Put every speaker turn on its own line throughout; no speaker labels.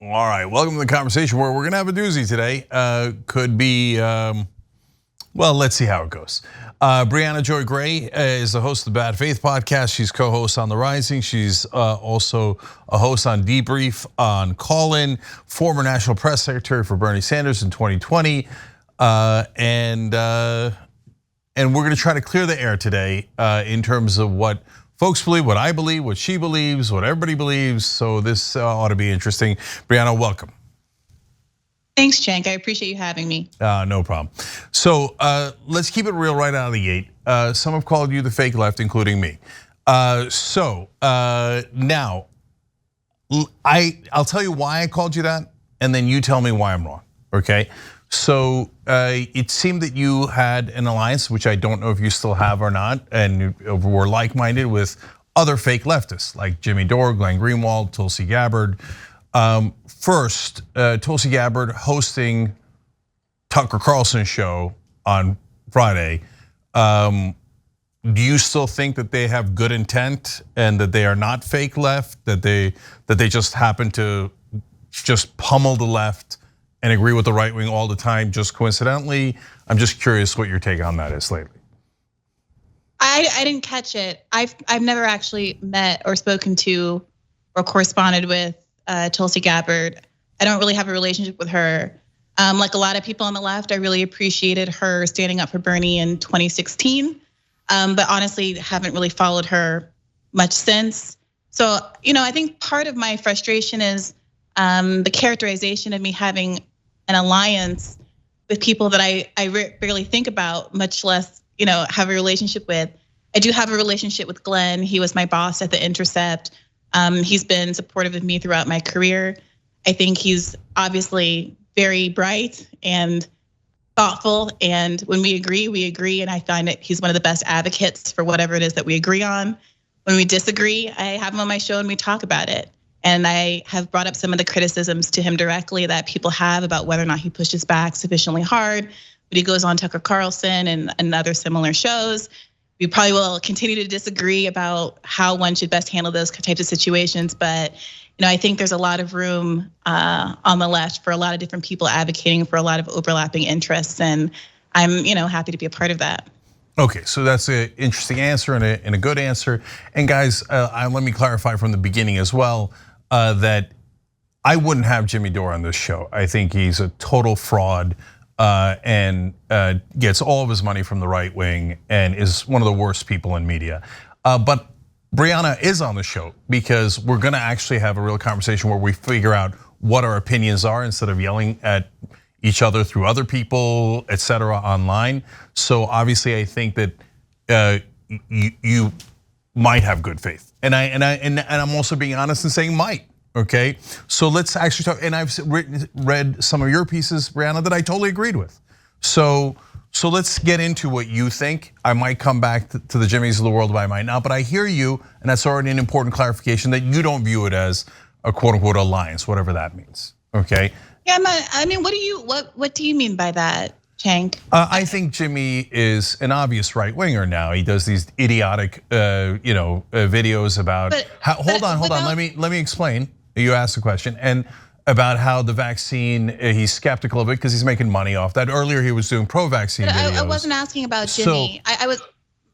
All right, welcome to the conversation where we're gonna have a doozy today. Could be, well, let's see how it goes. Briahna Gray is the host of the Bad Faith podcast. She's co-host on The Rising. She's also a host on Debrief on Call-In, former National Press Secretary for Bernie Sanders in 2020. And we're gonna try to clear the air today in terms of what folks believe, what I believe, what she believes, what everybody believes. So this ought to be interesting. Briahna, welcome.
Thanks, Cenk. I appreciate you having me.
No problem. So let's keep it real right out of the gate. Some have called you the fake left, including me. Now, I'll tell you why I called you that, and then you tell me why I'm wrong, okay? So it seemed that you had an alliance, which I don't know if you still have or not, and were like-minded with other fake leftists like Jimmy Dore, Glenn Greenwald, Tulsi Gabbard. First, Tulsi Gabbard hosting Tucker Carlson's show on Friday. Do you still think that they have good intent and that they are not fake left, that they just happen to just pummel the left and agree with the right wing all the time, just coincidentally? I'm just curious what your take on that is lately.
I didn't catch it. I've never actually met or spoken to or corresponded with Tulsi Gabbard. I don't really have a relationship with her. Like a lot of people on the left, I really appreciated her standing up for Bernie in 2016, but honestly haven't really followed her much since. So, I think part of my frustration is the characterization of me having an alliance with people that I barely think about, much less, have a relationship with. I do have a relationship with Glenn. He was my boss at The Intercept. He's been supportive of me throughout my career. I think he's obviously very bright and thoughtful. And when we agree. And I find that he's one of the best advocates for whatever it is that we agree on. When we disagree, I have him on my show and we talk about it. And I have brought up some of the criticisms to him directly that people have about whether or not he pushes back sufficiently hard. But he goes on Tucker Carlson and other similar shows. We probably will continue to disagree about how one should best handle those types of situations. But I think there's a lot of room on the left for a lot of different people advocating for a lot of overlapping interests. And I'm happy to be a part of that.
Okay, so that's an interesting answer and a good answer. And guys, let me clarify from the beginning as well that I wouldn't have Jimmy Dore on this show. I think he's a total fraud and gets all of his money from the right wing and is one of the worst people in media. But Briahna is on the show because we're gonna actually have a real conversation where we figure out what our opinions are instead of yelling at each other through other people, etc. online. So obviously I think that you might have good faith. And I'm also being honest and saying might, okay? So let's actually talk, and I've read some of your pieces, Briahna, that I totally agreed with. So let's get into what you think. I might come back to the Jimmys of the world, but I might not. But I hear you, and that's already an important clarification that you don't view it as a quote unquote alliance, whatever that means, okay?
Yeah, I mean, what do you mean by that, Cenk?
I think Jimmy is an obvious right winger now. He does these idiotic, videos about. Hold on. Let me explain. You asked the question and about how the vaccine, he's skeptical of it because he's making money off that. Earlier, he was doing pro-vaccine videos.
I wasn't asking about Jimmy.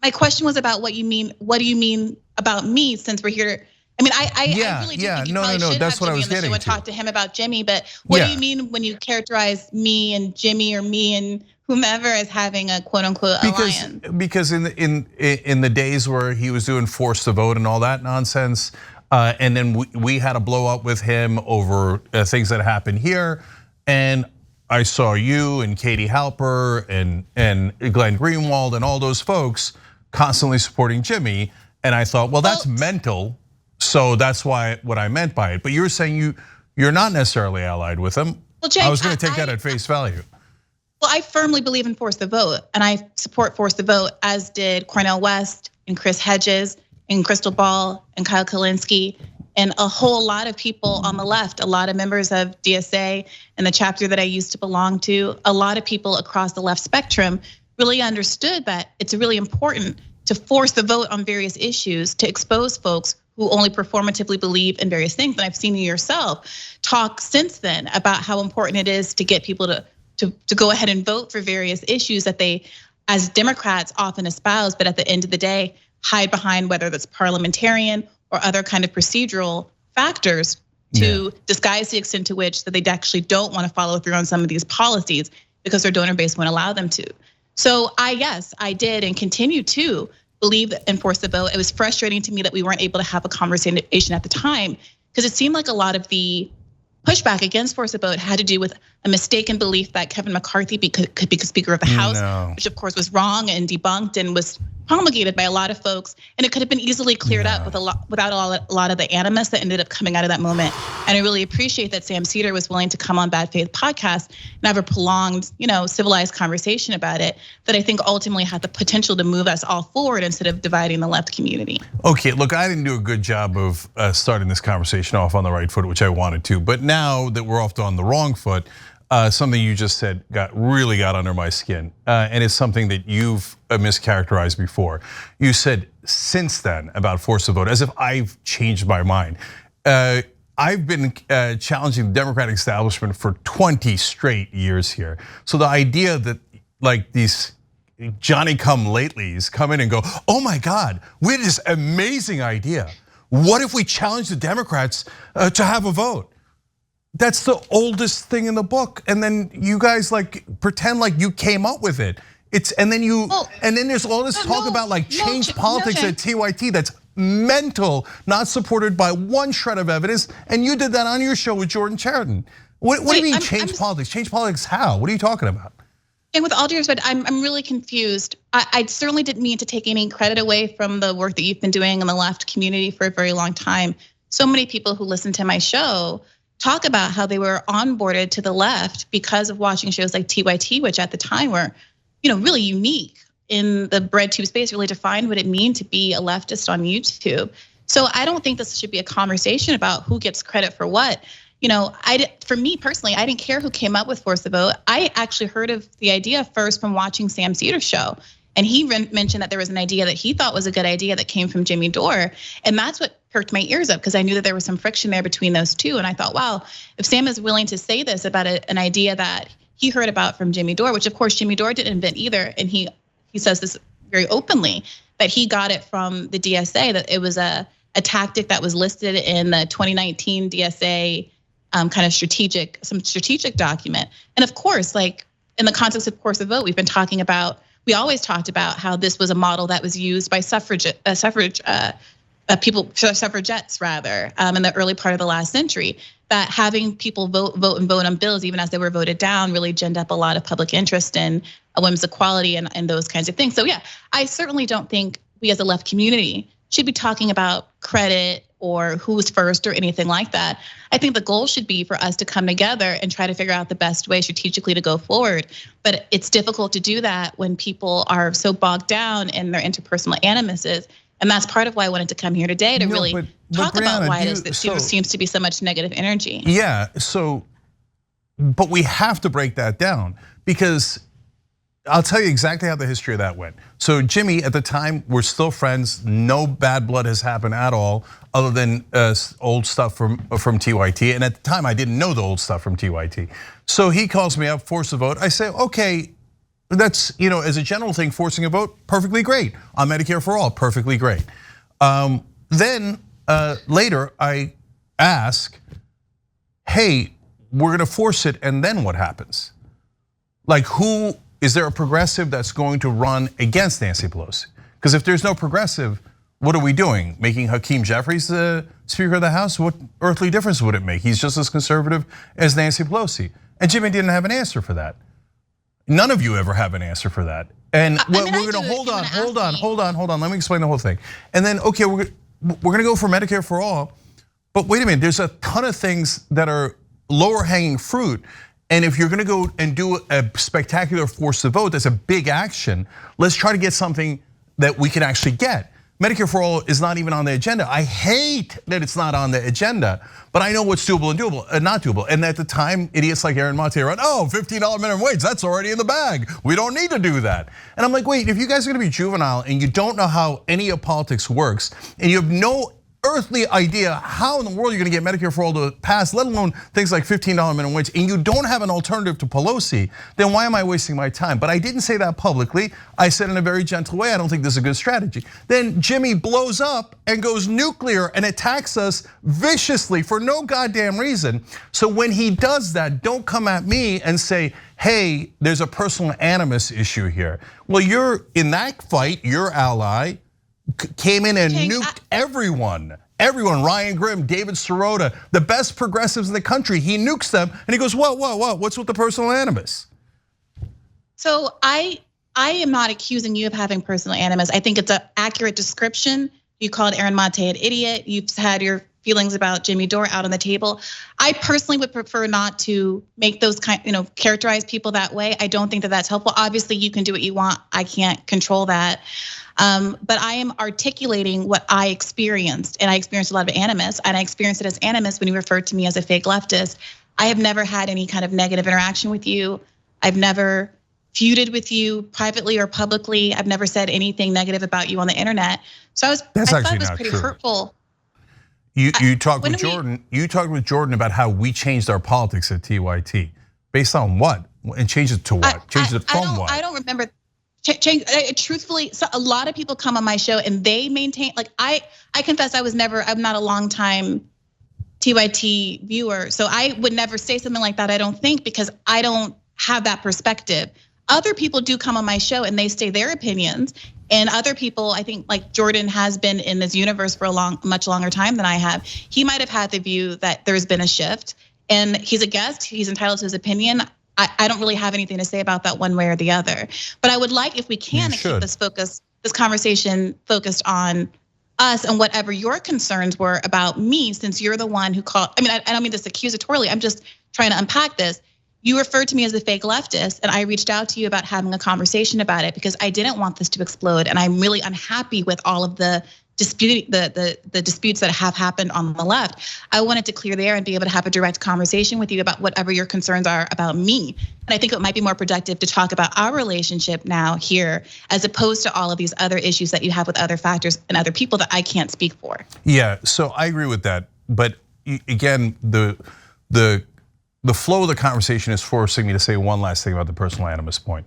My question was about what you mean. What do you mean about me? Since we're here. I mean, I really do think you probably should have Jimmy on the show and talk to him about Jimmy. But what do you mean when you characterize me and Jimmy or me and whomever as having a quote unquote alliance?
Because in the days where he was doing forced to vote and all that nonsense, and then we had a blow up with him over things that happened here, and I saw you and Katie Halper and Glenn Greenwald and all those folks constantly supporting Jimmy, and I thought, well, that's mental. So that's what I meant by it. But you're saying you're not necessarily allied with him.
Well, Cenk,
I was going to take that at face value.
Well, I firmly believe in force the vote, and I support force the vote, as did Cornel West and Chris Hedges and Crystal Ball and Kyle Kalinske and a whole lot of people on the left, a lot of members of DSA and the chapter that I used to belong to, a lot of people across the left spectrum really understood that it's really important to force the vote on various issues, to expose folks who only performatively believe in various things. And I've seen you yourself talk since then about how important it is to get people to go ahead and vote for various issues that they, as Democrats, often espouse, but at the end of the day, hide behind, whether that's parliamentarian or other kind of procedural factors to disguise the extent to which that they actually don't want to follow through on some of these policies because their donor base won't allow them to. So I did and continue to believe that enforce the vote. It was frustrating to me that we weren't able to have a conversation at the time because it seemed like a lot of the pushback against force the vote had to do with a mistaken belief that Kevin McCarthy could be Speaker of the House, which of course was wrong and debunked and was promulgated by a lot of folks, and it could have been easily cleared up without a lot of the animus that ended up coming out of that moment. And I really appreciate that Sam Seder was willing to come on Bad Faith podcast and have a prolonged, civilized conversation about it that I think ultimately had the potential to move us all forward instead of dividing the left community.
Okay, look, I didn't do a good job of starting this conversation off on the right foot, which I wanted to, but now that we're off on the wrong foot, something you just said really got under my skin, and it's something that you've mischaracterized before. You said since then about force the vote, as if I've changed my mind. I've been challenging the Democratic establishment for 20 straight years here. So the idea that like these Johnny-come-latelys come in and go, oh my God, we had this amazing idea. What if we challenge the Democrats to have a vote? That's the oldest thing in the book, and then you guys like pretend like you came up with it. And then there's all this talk about like change politics at TYT that's mental, not supported by one shred of evidence. And you did that on your show with Jordan Chariton. What do you mean change politics? Change politics how? What are you talking about?
And with all due respect, I'm really confused. I certainly didn't mean to take any credit away from the work that you've been doing in the left community for a very long time. So many people who listen to my show talk about how they were onboarded to the left because of watching shows like TYT, which at the time were, really unique in the breadtube space, really defined what it means to be a leftist on YouTube. So I don't think this should be a conversation about who gets credit for what. For me personally, I didn't care who came up with Force the Vote. I actually heard of the idea first from watching Sam Seder's show. And he mentioned that there was an idea that he thought was a good idea that came from Jimmy Dore. And that's what perked my ears up because I knew that there was some friction there between those two. And I thought, wow, if Sam is willing to say this about an idea that he heard about from Jimmy Dore, which of course Jimmy Dore didn't invent either. And he says this very openly, that he got it from the DSA, that it was a tactic that was listed in the 2019 DSA kind of strategic document. And of course, like in the context of Force the Vote, we always talked about how this was a model that was used by suffragettes rather, in the early part of the last century. That having people vote on bills, even as they were voted down, really ginned up a lot of public interest in women's equality and those kinds of things. So yeah, I certainly don't think we as a left community should be talking about credit or who's first or anything like that. I think the goal should be for us to come together and try to figure out the best way strategically to go forward. But it's difficult to do that when people are so bogged down in their interpersonal animuses. And that's part of why I wanted to come here today to really talk about why it is that there seems to be so much negative energy.
Yeah, but we have to break that down because I'll tell you exactly how the history of that went. So Jimmy, at the time, we're still friends. No bad blood has happened at all, other than old stuff from TYT. And at the time, I didn't know the old stuff from TYT. So he calls me up, force a vote. I say, okay, that's, as a general thing, forcing a vote, perfectly great. On Medicare for all, perfectly great. Then later, I ask, hey, we're gonna force it, and then what happens? Like, is there a progressive that's going to run against Nancy Pelosi? Because if there's no progressive, what are we doing? Making Hakeem Jeffries the Speaker of the House? What earthly difference would it make? He's just as conservative as Nancy Pelosi. And Jimmy didn't have an answer for that. None of you ever have an answer for that. And we're gonna hold on. Let me explain the whole thing. And then, okay, we're gonna go for Medicare for all. But wait a minute, there's a ton of things that are lower hanging fruit. And if you're gonna go and do a spectacular force the vote, that's a big action. Let's try to get something that we can actually get. Medicare for all is not even on the agenda. I hate that it's not on the agenda, but I know what's doable and not doable. And at the time, idiots like Aaron Montier went, oh, $15 minimum wage, that's already in the bag. We don't need to do that. And I'm like, wait, if you guys are gonna be juvenile and you don't know how any of politics works, and you have no earthly idea how in the world you're gonna get Medicare for all to pass, let alone things like $15 minimum wage, and you don't have an alternative to Pelosi, then why am I wasting my time? But I didn't say that publicly. I said in a very gentle way, I don't think this is a good strategy. Then Jimmy blows up and goes nuclear and attacks us viciously for no goddamn reason. So when he does that, don't come at me and say, hey, there's a personal animus issue here. Well, you're in that fight, your ally came in and nuked everyone. Everyone, Ryan Grimm, David Sirota, the best progressives in the country. He nukes them and he goes, what, what's with the personal animus?
So I am not accusing you of having personal animus. I think it's an accurate description. You called Aaron Mate an idiot. You've had your feelings about Jimmy Dore out on the table. I personally would prefer not to make those characterize people that way. I don't think that that's helpful. Obviously, you can do what you want. I can't control that. But I am articulating what I experienced, and I experienced a lot of animus, and I experienced it as animus when you referred to me as a fake leftist. I have never had any kind of negative interaction with you. I've never feuded with you privately or publicly. I've never said anything negative about you on the internet. So I thought it was pretty hurtful.
You talked with Jordan. You talked with Jordan about how we changed our politics at TYT, based on what, and changed it to what? Changed it from what?
I don't remember. Truthfully, so a lot of people come on my show and they maintain, like I confess I'm not a long time TYT viewer. So I would never say something like that, I don't think, because I don't have that perspective. Other people do come on my show and they say their opinions. And other people, I think like Jordan has been in this universe for a much longer time than I have. He might have had the view that there's been a shift, and he's a guest, he's entitled to his opinion. I don't really have anything to say about that one way or the other. But I would like, if we can, to keep this conversation focused on us and whatever your concerns were about me, since you're the one who called. I mean, I don't mean this accusatorily, I'm just trying to unpack this. You referred to me as a fake leftist, and I reached out to you about having a conversation about it because I didn't want this to explode, and I'm really unhappy with all of the disputes that have happened on the left. I wanted to clear the air and be able to have a direct conversation with you about whatever your concerns are about me. And I think it might be more productive to talk about our relationship now here, as opposed to all of these other issues that you have with other factors and other people that I can't speak for.
Yeah, so I agree with that. But again, the flow of the conversation is forcing me to say one last thing about the personal animus point.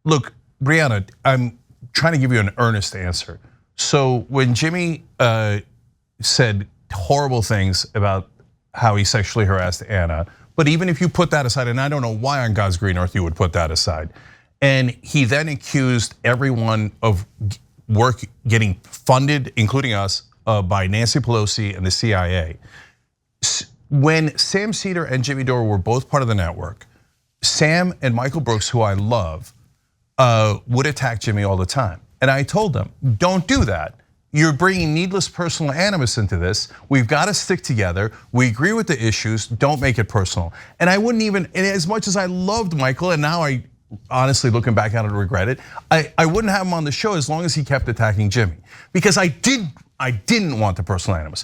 Look, Briahna, I'm trying to give you an earnest answer. So when Jimmy said horrible things about how he sexually harassed Anna, but even if you put that aside, and I don't know why on God's green earth you would put that aside, and he then accused everyone of work getting funded, including us, by Nancy Pelosi and the CIA. When Sam Cedar and Jimmy Dore were both part of the network, Sam and Michael Brooks, who I love, would attack Jimmy all the time. And I told them, don't do that. You're bringing needless personal animus into this. We've got to stick together. We agree with the issues, don't make it personal. And I wouldn't even, and as much as I loved Michael, and now I honestly, looking back at it, regret it, I wouldn't have him on the show as long as he kept attacking Jimmy. Because I didn't want the personal animus.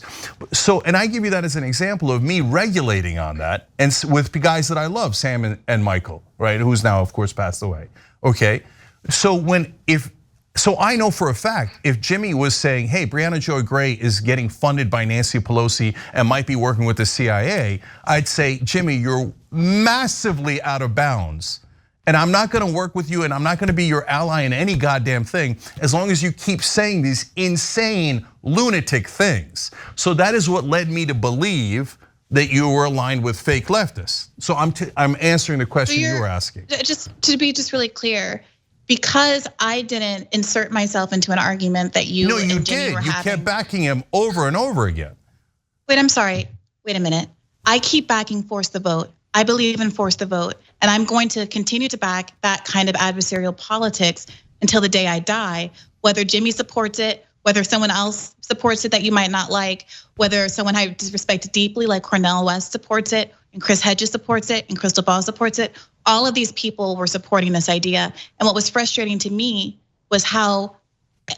So, and I give you that as an example of me regulating on that, and with guys that I love, Sam and Michael, right? Who's now, of course, passed away, okay? So I know for a fact, if Jimmy was saying, hey, Briahna Gray is getting funded by Nancy Pelosi and might be working with the CIA, I'd say, Jimmy, you're massively out of bounds. And I'm not gonna work with you, and I'm not gonna be your ally in any goddamn thing as long as you keep saying these insane, lunatic things. So that is what led me to believe that you were aligned with fake leftists. So I'm answering the question you were asking.
Just to be really clear, because I didn't insert myself into an argument that you and Jimmy were having.
You kept backing him over and over again.
Wait, I'm sorry. Wait a minute. I keep backing force the vote. I believe in force the vote, and I'm going to continue to back that kind of adversarial politics until the day I die, whether Jimmy supports it, whether someone else supports it that you might not like, whether someone I disrespect deeply like Cornel West supports it, and Chris Hedges supports it, and Crystal Ball supports it. All of these people were supporting this idea. And what was frustrating to me was how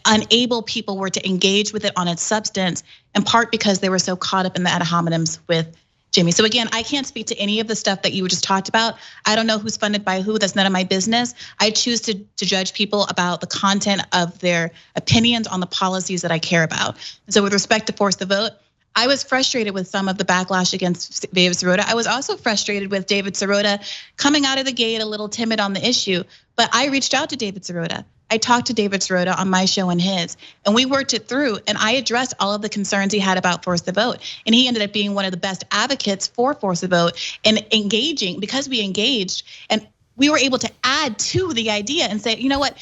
unable people were to engage with it on its substance, in part because they were so caught up in the ad hominems with Jimmy. So again, I can't speak to any of the stuff that you just talked about. I don't know who's funded by who. That's none of my business. I choose to judge people about the content of their opinions on the policies that I care about. And so with respect to force the vote, I was frustrated with some of the backlash against David Sirota. I was also frustrated with David Sirota coming out of the gate a little timid on the issue, but I reached out to David Sirota. I talked to David Sirota on my show and his, and we worked it through, and I addressed all of the concerns he had about force the vote. And he ended up being one of the best advocates for force the vote and engaging, because we engaged and we were able to add to the idea and say, you know what,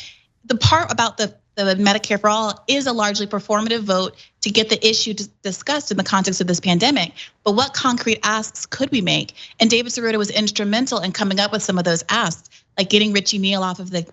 the part about the Medicare for all is a largely performative vote to get the issue discussed in the context of this pandemic. But what concrete asks could we make? And David Sirota was instrumental in coming up with some of those asks, like getting Richie Neal off of the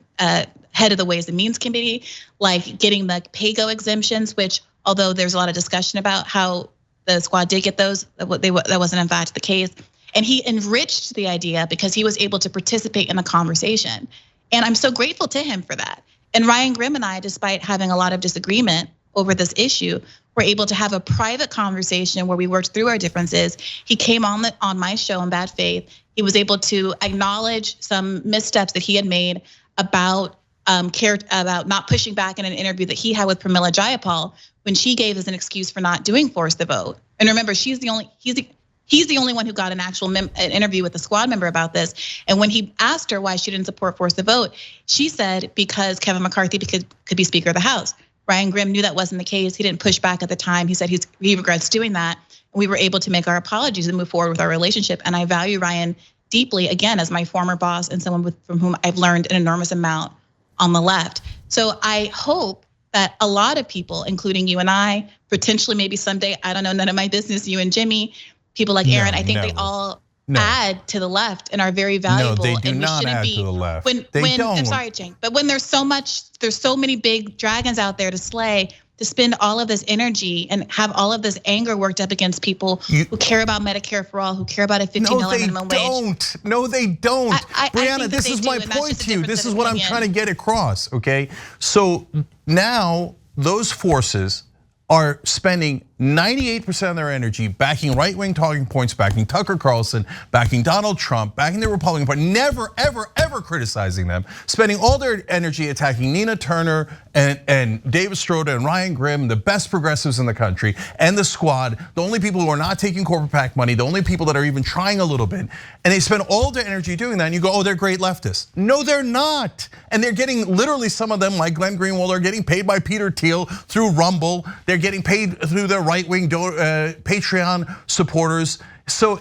head of the Ways and Means Committee, like getting the pay-go exemptions, which although there's a lot of discussion about how the squad did get those, that wasn't in fact the case. And he enriched the idea because he was able to participate in the conversation. And I'm so grateful to him for that. And Ryan Grimm and I, despite having a lot of disagreement over this issue, were able to have a private conversation where we worked through our differences. He came on my show in bad faith. He was able to acknowledge some missteps that he had made about not pushing back in an interview that he had with Pramila Jayapal when she gave us an excuse for not doing force the vote. And remember, he's the only one who got an actual an interview with a squad member about this. And when he asked her why she didn't support force the vote, she said because Kevin McCarthy could be Speaker of the House. Ryan Grimm knew that wasn't the case. He didn't push back at the time. He said he regrets doing that. And we were able to make our apologies and move forward with our relationship. And I value Ryan deeply, again, as my former boss and someone from whom I've learned an enormous amount on the left. So I hope that a lot of people, including you and I, potentially maybe someday, I don't know, none of my business, you and Jimmy, people like Aaron, I think they all add to the left and are very valuable.
No, they do not add to the left. They don't.
I'm sorry, Cenk, but when there's so many big dragons out there to slay, to spend all of this energy and have all of this anger worked up against people who care about Medicare for all, who care about a $15 minimum wage.
No, they don't. Briahna,
this
is my point to you. This is what I'm trying to get across, okay? So now those forces are spending 98% of their energy backing right-wing talking points, backing Tucker Carlson, backing Donald Trump, backing the Republican Party, never, ever, ever criticizing them, spending all their energy attacking Nina Turner and David Sirota and Ryan Grimm, the best progressives in the country, and the squad, the only people who are not taking corporate PAC money, the only people that are even trying a little bit, and they spend all their energy doing that, and you go, oh, they're great leftists. No, they're not. And they're getting, literally some of them, like Glenn Greenwald, are getting paid by Peter Thiel through Rumble. They're getting paid through their right-wing Patreon supporters. So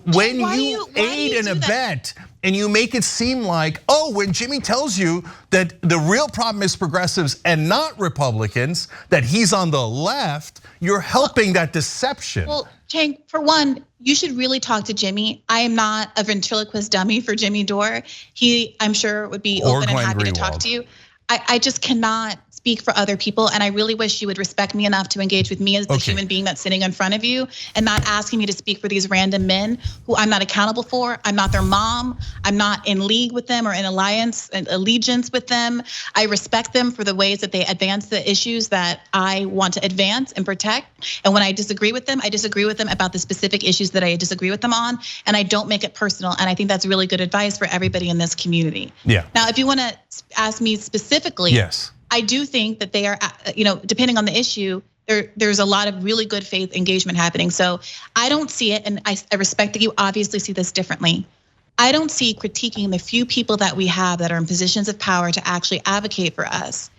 when you aid and abet and you make it seem like, oh, when Jimmy tells you that the real problem is progressives and not Republicans, that he's on the left, you're helping that deception.
Well, Cenk, for one, you should really talk to Jimmy. I am not a ventriloquist dummy for Jimmy Dore. He, I'm sure, would be open and happy to talk to you. I just cannot speak for other people, and I really wish you would respect me enough to engage with me as the human being that's sitting in front of you, and not asking me to speak for these random men who I'm not accountable for. I'm not their mom. I'm not in league with them or in alliance and allegiance with them. I respect them for the ways that they advance the issues that I want to advance and protect. And when I disagree with them about the specific issues that I disagree with them on, and I don't make it personal. And I think that's really good advice for everybody in this community.
Yeah.
Now, if you want to ask me specifically,
yes,
I do think that they are, depending on the issue, there's a lot of really good faith engagement happening. So I don't see it, and I respect that you obviously see this differently. I don't see critiquing the few people that we have that are in positions of power to actually advocate for us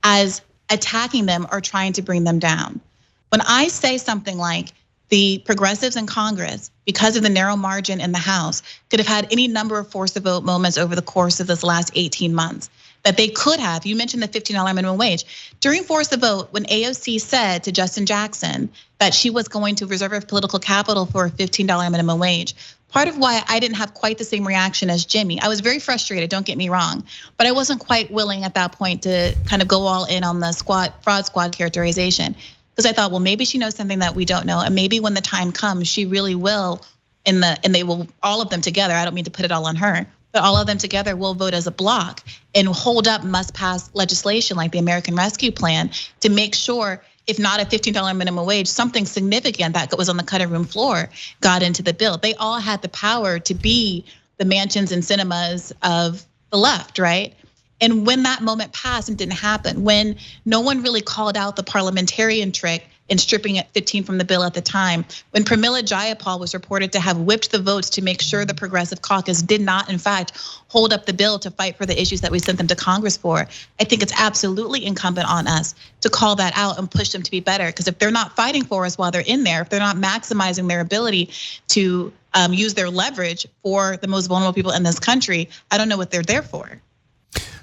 as attacking them or trying to bring them down. When I say something like the progressives in Congress, because of the narrow margin in the House, could have had any number of force the vote moments over the course of this last 18 months, that they could have. You mentioned the $15 minimum wage. During force the vote, when AOC said to Justin Jackson that she was going to reserve her political capital for a $15 minimum wage, part of why I didn't have quite the same reaction as Jimmy, I was very frustrated, don't get me wrong, but I wasn't quite willing at that point to kind of go all in on the fraud squad characterization. Because I thought, well, maybe she knows something that we don't know, and maybe when the time comes, she really will. And they will, all of them together. I don't mean to put it all on her, but all of them together will vote as a block and hold up must-pass legislation like the American Rescue Plan to make sure if not a $15 minimum wage, something significant that was on the cutting room floor got into the bill. They all had the power to be the mansions and cinemas of the left, right? And when that moment passed and didn't happen, when no one really called out the parliamentarian trick in stripping at 15 from the bill at the time, when Pramila Jayapal was reported to have whipped the votes to make sure the Progressive Caucus did not, in fact, hold up the bill to fight for the issues that we sent them to Congress for, I think it's absolutely incumbent on us to call that out and push them to be better. Because if they're not fighting for us while they're in there, if they're not maximizing their ability to use their leverage for the most vulnerable people in this country, I don't know what they're there for.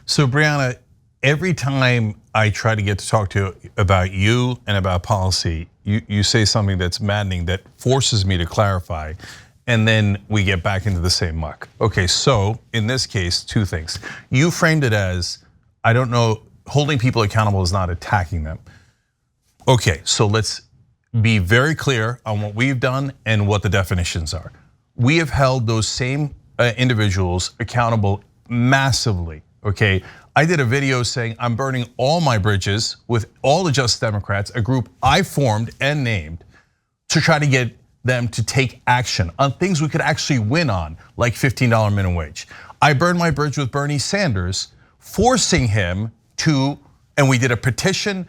So Briahna, every time I try to get to talk to you about you and about policy, you say something that's maddening that forces me to clarify, and then we get back into the same muck. Okay, so in this case, two things. You framed it as, I don't know, holding people accountable is not attacking them. Okay, so let's be very clear on what we've done and what the definitions are. We have held those same individuals accountable massively, okay? I did a video saying I'm burning all my bridges with all the Just Democrats, a group I formed and named, to try to get them to take action on things we could actually win on, like $15 minimum wage. I burned my bridge with Bernie Sanders, forcing him to, and we did a petition,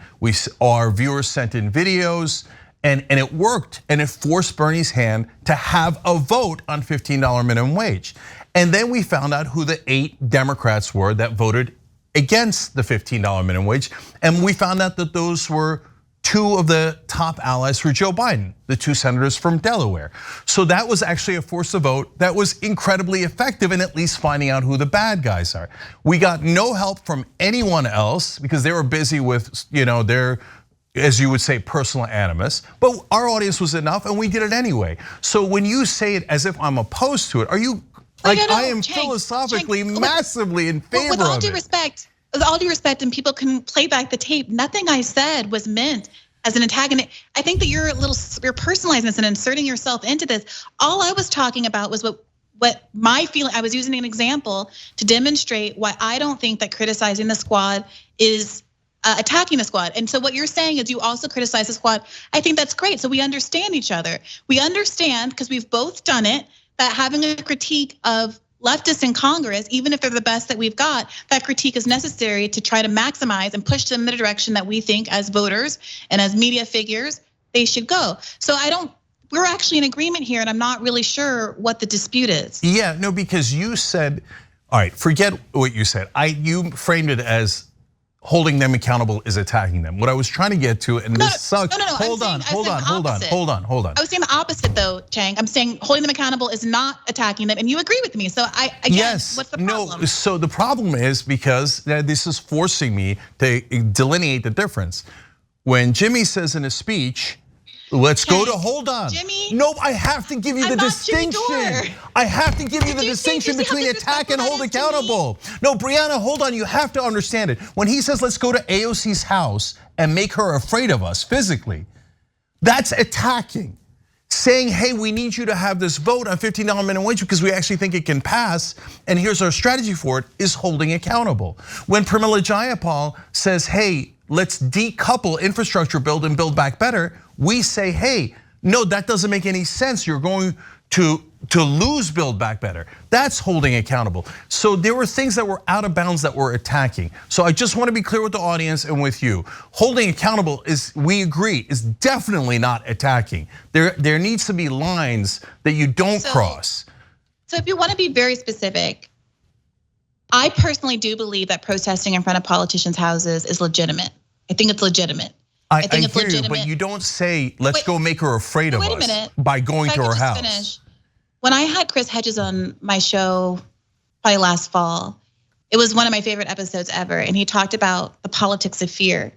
our viewers sent in videos, and it worked, and it forced Bernie's hand to have a vote on $15 minimum wage. And then we found out who the 8 Democrats were that voted against the $15 minimum wage. And we found out that those were 2 of the top allies for Joe Biden, the 2 senators from Delaware. So that was actually a force of vote that was incredibly effective in at least finding out who the bad guys are. We got no help from anyone else because they were busy with, their, as you would say, personal animus, but our audience was enough and we did it anyway. So when you say it as if I'm opposed to it, are you, like, I am philosophically massively in favor of it.
With all due respect, and people can play back the tape, nothing I said was meant as an antagonist. I think that you're personalizing this and inserting yourself into this. All I was talking about was what my feeling, I was using an example to demonstrate why I don't think that criticizing the squad is attacking the squad. And so what you're saying is you also criticize the squad. I think that's great. So we understand each other. We understand, because we've both done it, that having a critique of leftists in Congress, even if they're the best that we've got, that critique is necessary to try to maximize and push them in the direction that we think as voters and as media figures they should go. So we're actually in agreement here, and I'm not really sure what the dispute is.
Yeah, no, because you said, all right, forget what you said. You framed it as holding them accountable is attacking them. What I was trying to get to, and this sucks.
No.
Hold on. I
was saying the opposite though, Cenk. I'm saying holding them accountable is not attacking them, and you agree with me. So
yes,
what's the problem?
No, so the problem is because this is forcing me to delineate the difference. When Jimmy says in a speech, let's go to, hold on.
Jimmy?
No, I have to give you the distinction. I have to give you the distinction between attack and hold accountable. No, Briahna, hold on, you have to understand it. When he says, let's go to AOC's house and make her afraid of us physically, that's attacking. Saying, hey, we need you to have this vote on $15 minimum wage because we actually think it can pass, and here's our strategy for it, is holding accountable. When Pramila Jayapal says, hey, let's decouple infrastructure build and build back better, we say, hey, no, that doesn't make any sense. You're going to lose build back better. That's holding accountable. So there were things that were out of bounds that were attacking. So I just want to be clear with the audience and with you. Holding accountable is, we agree, is definitely not attacking. There needs to be lines that you don't cross.
So if you want to be very specific, I personally do believe that protesting in front of politicians' houses is legitimate. I think it's legitimate.
I think it's legitimate. But you don't say, let's go make her afraid of us by going to her house.
Finish. When I had Chris Hedges on my show, probably last fall, it was one of my favorite episodes ever. And he talked about the politics of fear.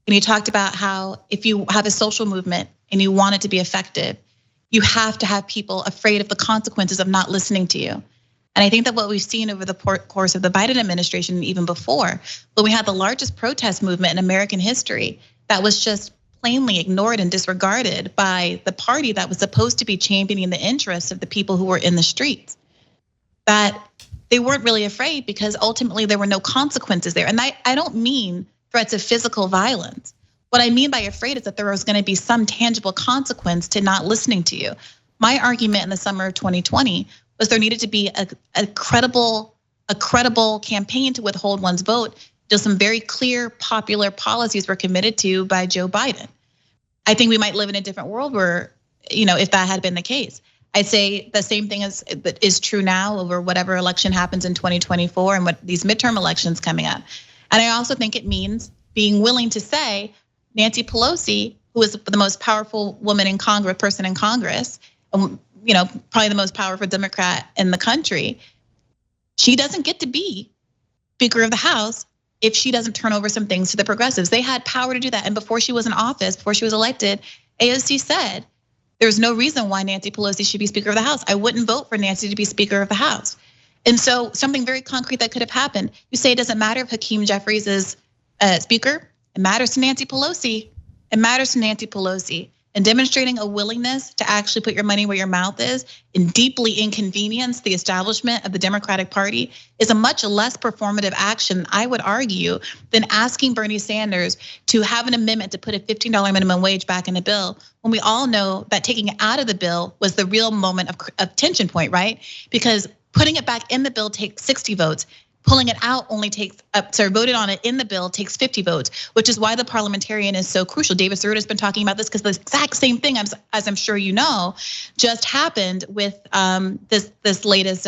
And he talked about how if you have a social movement and you want it to be effective, you have to have people afraid of the consequences of not listening to you. And I think that what we've seen over the course of the Biden administration, and even before, when we had the largest protest movement in American history, that was just plainly ignored and disregarded by the party that was supposed to be championing the interests of the people who were in the streets. That they weren't really afraid because ultimately there were no consequences there. And I don't mean threats of physical violence. What I mean by afraid is that there was gonna be some tangible consequence to not listening to you. My argument in the summer of 2020 was there needed to be a credible campaign to withhold one's vote. Just some very clear popular policies were committed to by Joe Biden. I think we might live in a different world where, if that had been the case. I'd say the same thing is true now over whatever election happens in 2024 and what these midterm elections coming up. And I also think it means being willing to say Nancy Pelosi, who is the most powerful woman in Congress, person in Congress, probably the most powerful Democrat in the country, she doesn't get to be Speaker of the House if she doesn't turn over some things to the progressives. They had power to do that. And before she was in office, before she was elected, AOC said there's no reason why Nancy Pelosi should be Speaker of the House. I wouldn't vote for Nancy to be Speaker of the House. And so something very concrete that could have happened. You say it doesn't matter if Hakeem Jeffries is Speaker. It matters to Nancy Pelosi. It matters to Nancy Pelosi. And demonstrating a willingness to actually put your money where your mouth is and deeply inconvenience the establishment of the Democratic Party is a much less performative action, I would argue, than asking Bernie Sanders to have an amendment to put a $15 minimum wage back in the bill, when we all know that taking it out of the bill was the real moment of tension point, right? Because putting it back in the bill takes 60 votes. Pulling it out only takes, voted on it in the bill takes 50 votes, which is why the parliamentarian is so crucial. David Sirota has been talking about this because the exact same thing, as I'm sure you know, just happened with this latest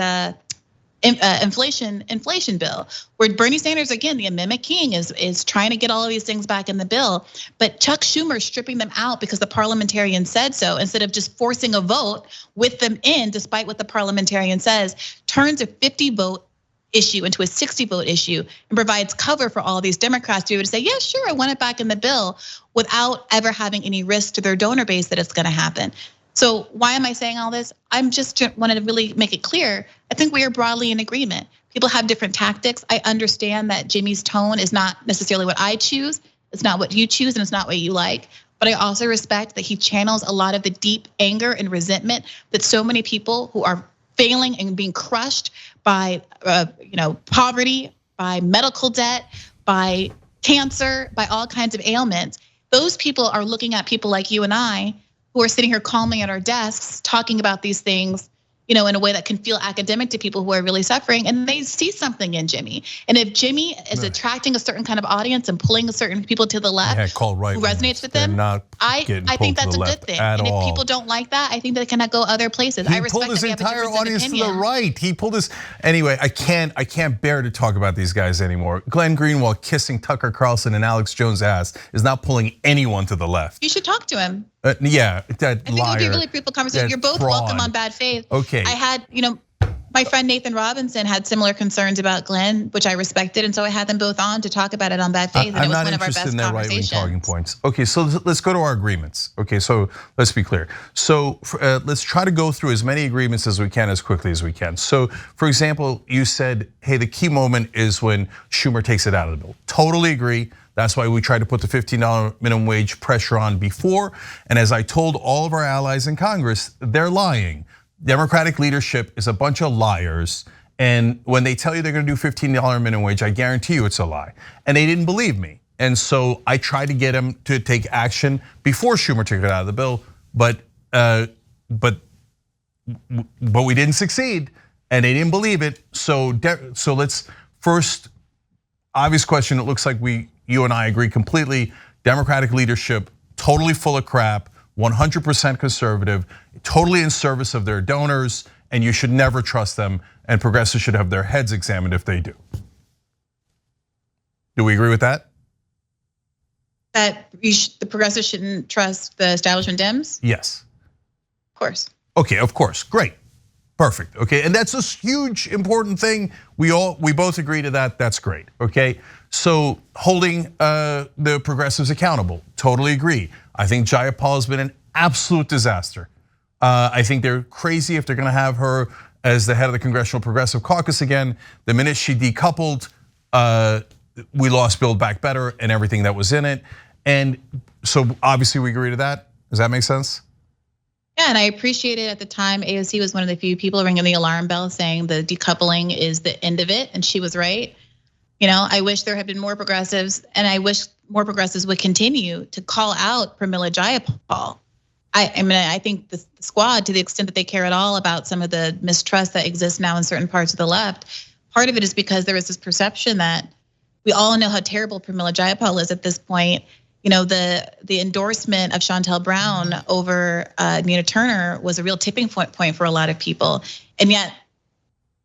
inflation bill, where Bernie Sanders, again, the amendment king, is trying to get all of these things back in the bill, but Chuck Schumer is stripping them out because the parliamentarian said so, instead of just forcing a vote with them in, despite what the parliamentarian says, turns a 50-vote issue into a 60-vote issue and provides cover for all these Democrats to be able to say, yeah, sure, I want it back in the bill, without ever having any risk to their donor base that it's gonna happen. So why am I saying all this? I'm just wanted to really make it clear. I think we are broadly in agreement. People have different tactics. I understand that Jimmy's tone is not necessarily what I choose. It's not what you choose, and it's not what you like. But I also respect that he channels a lot of the deep anger and resentment that so many people who are failing and being crushed by poverty, by medical debt, by cancer, by all kinds of ailments. Those people are looking at people like you and I, who are sitting here calmly at our desks talking about these things, in a way that can feel academic to people who are really suffering, and they see something in Jimmy. And if Jimmy is attracting a certain kind of audience and pulling a certain people to the left who resonates with them, I think that's a good thing. And if people don't like that, I think they cannot go other places. I respect
pulled his entire audience to the right. He pulled his, anyway, I can't bear to talk about these guys anymore. Glenn Greenwald kissing Tucker Carlson and Alex Jones' ass is not pulling anyone to the left.
You should talk to him.
Yeah, that liar.
I think it would be a really fruitful conversation. You're both welcome on Bad Faith.
Okay.
I had, my friend Nathan Robinson had similar concerns about Glenn, which I respected, and so I had them both on to talk about it on Bad Faith, and it was one of our best conversations. I'm not interested in their right-wing talking points.
Okay, so let's go to our agreements. Okay, so let's be clear. So let's try to go through as many agreements as we can, as quickly as we can. So, for example, you said, hey, the key moment is when Schumer takes it out of the bill. Totally agree. That's why we tried to put the $15 minimum wage pressure on before. And as I told all of our allies in Congress, they're lying. Democratic leadership is a bunch of liars. And when they tell you they're gonna do $15 minimum wage, I guarantee you it's a lie. And they didn't believe me. And so I tried to get them to take action before Schumer took it out of the bill, but we didn't succeed, and they didn't believe it. So let's first, obvious question, it looks like you and I agree completely. Democratic leadership, totally full of crap, 100% conservative, totally in service of their donors, and you should never trust them, and progressives should have their heads examined if they do. Do we agree with that?
That the progressives shouldn't trust the establishment Dems?
Yes.
Of course.
Okay, of course, great. Perfect, okay, and that's a huge, important thing. We both agree to that, that's great, okay? So holding the progressives accountable, totally agree. I think Jayapal has been an absolute disaster. I think they're crazy if they're gonna have her as the head of the Congressional Progressive Caucus again. The minute she decoupled, we lost Build Back Better and everything that was in it. And so obviously we agree to that. Does that make sense?
Yeah, and I appreciate it. At the time, AOC was one of the few people ringing the alarm bell saying the decoupling is the end of it, and she was right. I wish there had been more progressives, and I wish more progressives would continue to call out Pramila Jayapal. I think the squad, to the extent that they care at all about some of the mistrust that exists now in certain parts of the left, part of it is because there is this perception that we all know how terrible Pramila Jayapal is at this point. The endorsement of Chantel Brown over Nina Turner was a real tipping point for a lot of people, and yet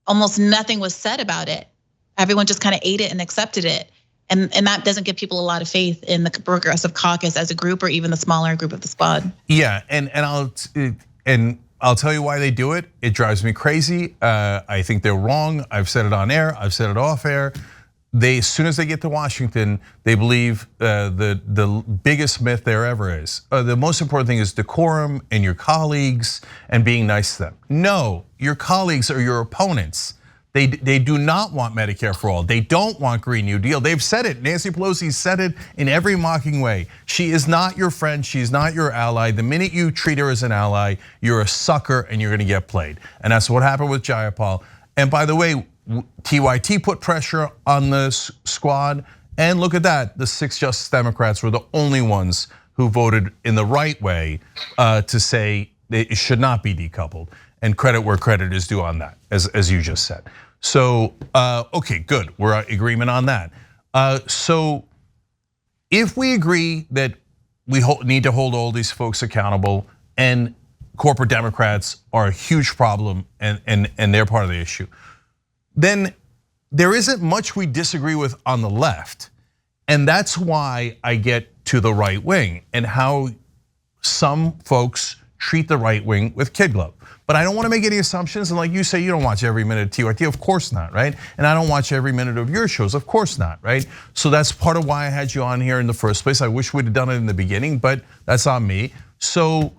almost nothing was said about it. Everyone just kind of ate it and accepted it. And that doesn't give people a lot of faith in the progressive caucus as a group, or even the smaller group of the squad.
Yeah, and I'll tell you why they do it. It drives me crazy. I think they're wrong. I've said it on air. I've said it off air. As soon as they get to Washington, they believe the biggest myth there ever is. The most important thing is decorum and your colleagues and being nice to them. No, your colleagues are your opponents. They do not want Medicare for all. They don't want Green New Deal. They've said it. Nancy Pelosi said it in every mocking way. She is not your friend. She's not your ally. The minute you treat her as an ally, you're a sucker and you're gonna get played. And that's what happened with Jayapal. And by the way, TYT put pressure on the squad. And look at that, the 6 Justice Democrats were the only ones who voted in the right way to say it should not be decoupled. And credit where credit is due on that, as you just said. So, okay, good, we're in agreement on that. So if we agree that we need to hold all these folks accountable, and corporate Democrats are a huge problem and they're part of the issue, then there isn't much we disagree with on the left. And that's why I get to the right wing and how some folks treat the right wing with kid glove. But I don't want to make any assumptions, and like you say, you don't watch every minute of TYT, of course not, right? And I don't watch every minute of your shows, of course not, right? So that's part of why I had you on here in the first place. I wish we'd have done it in the beginning, but that's on me. So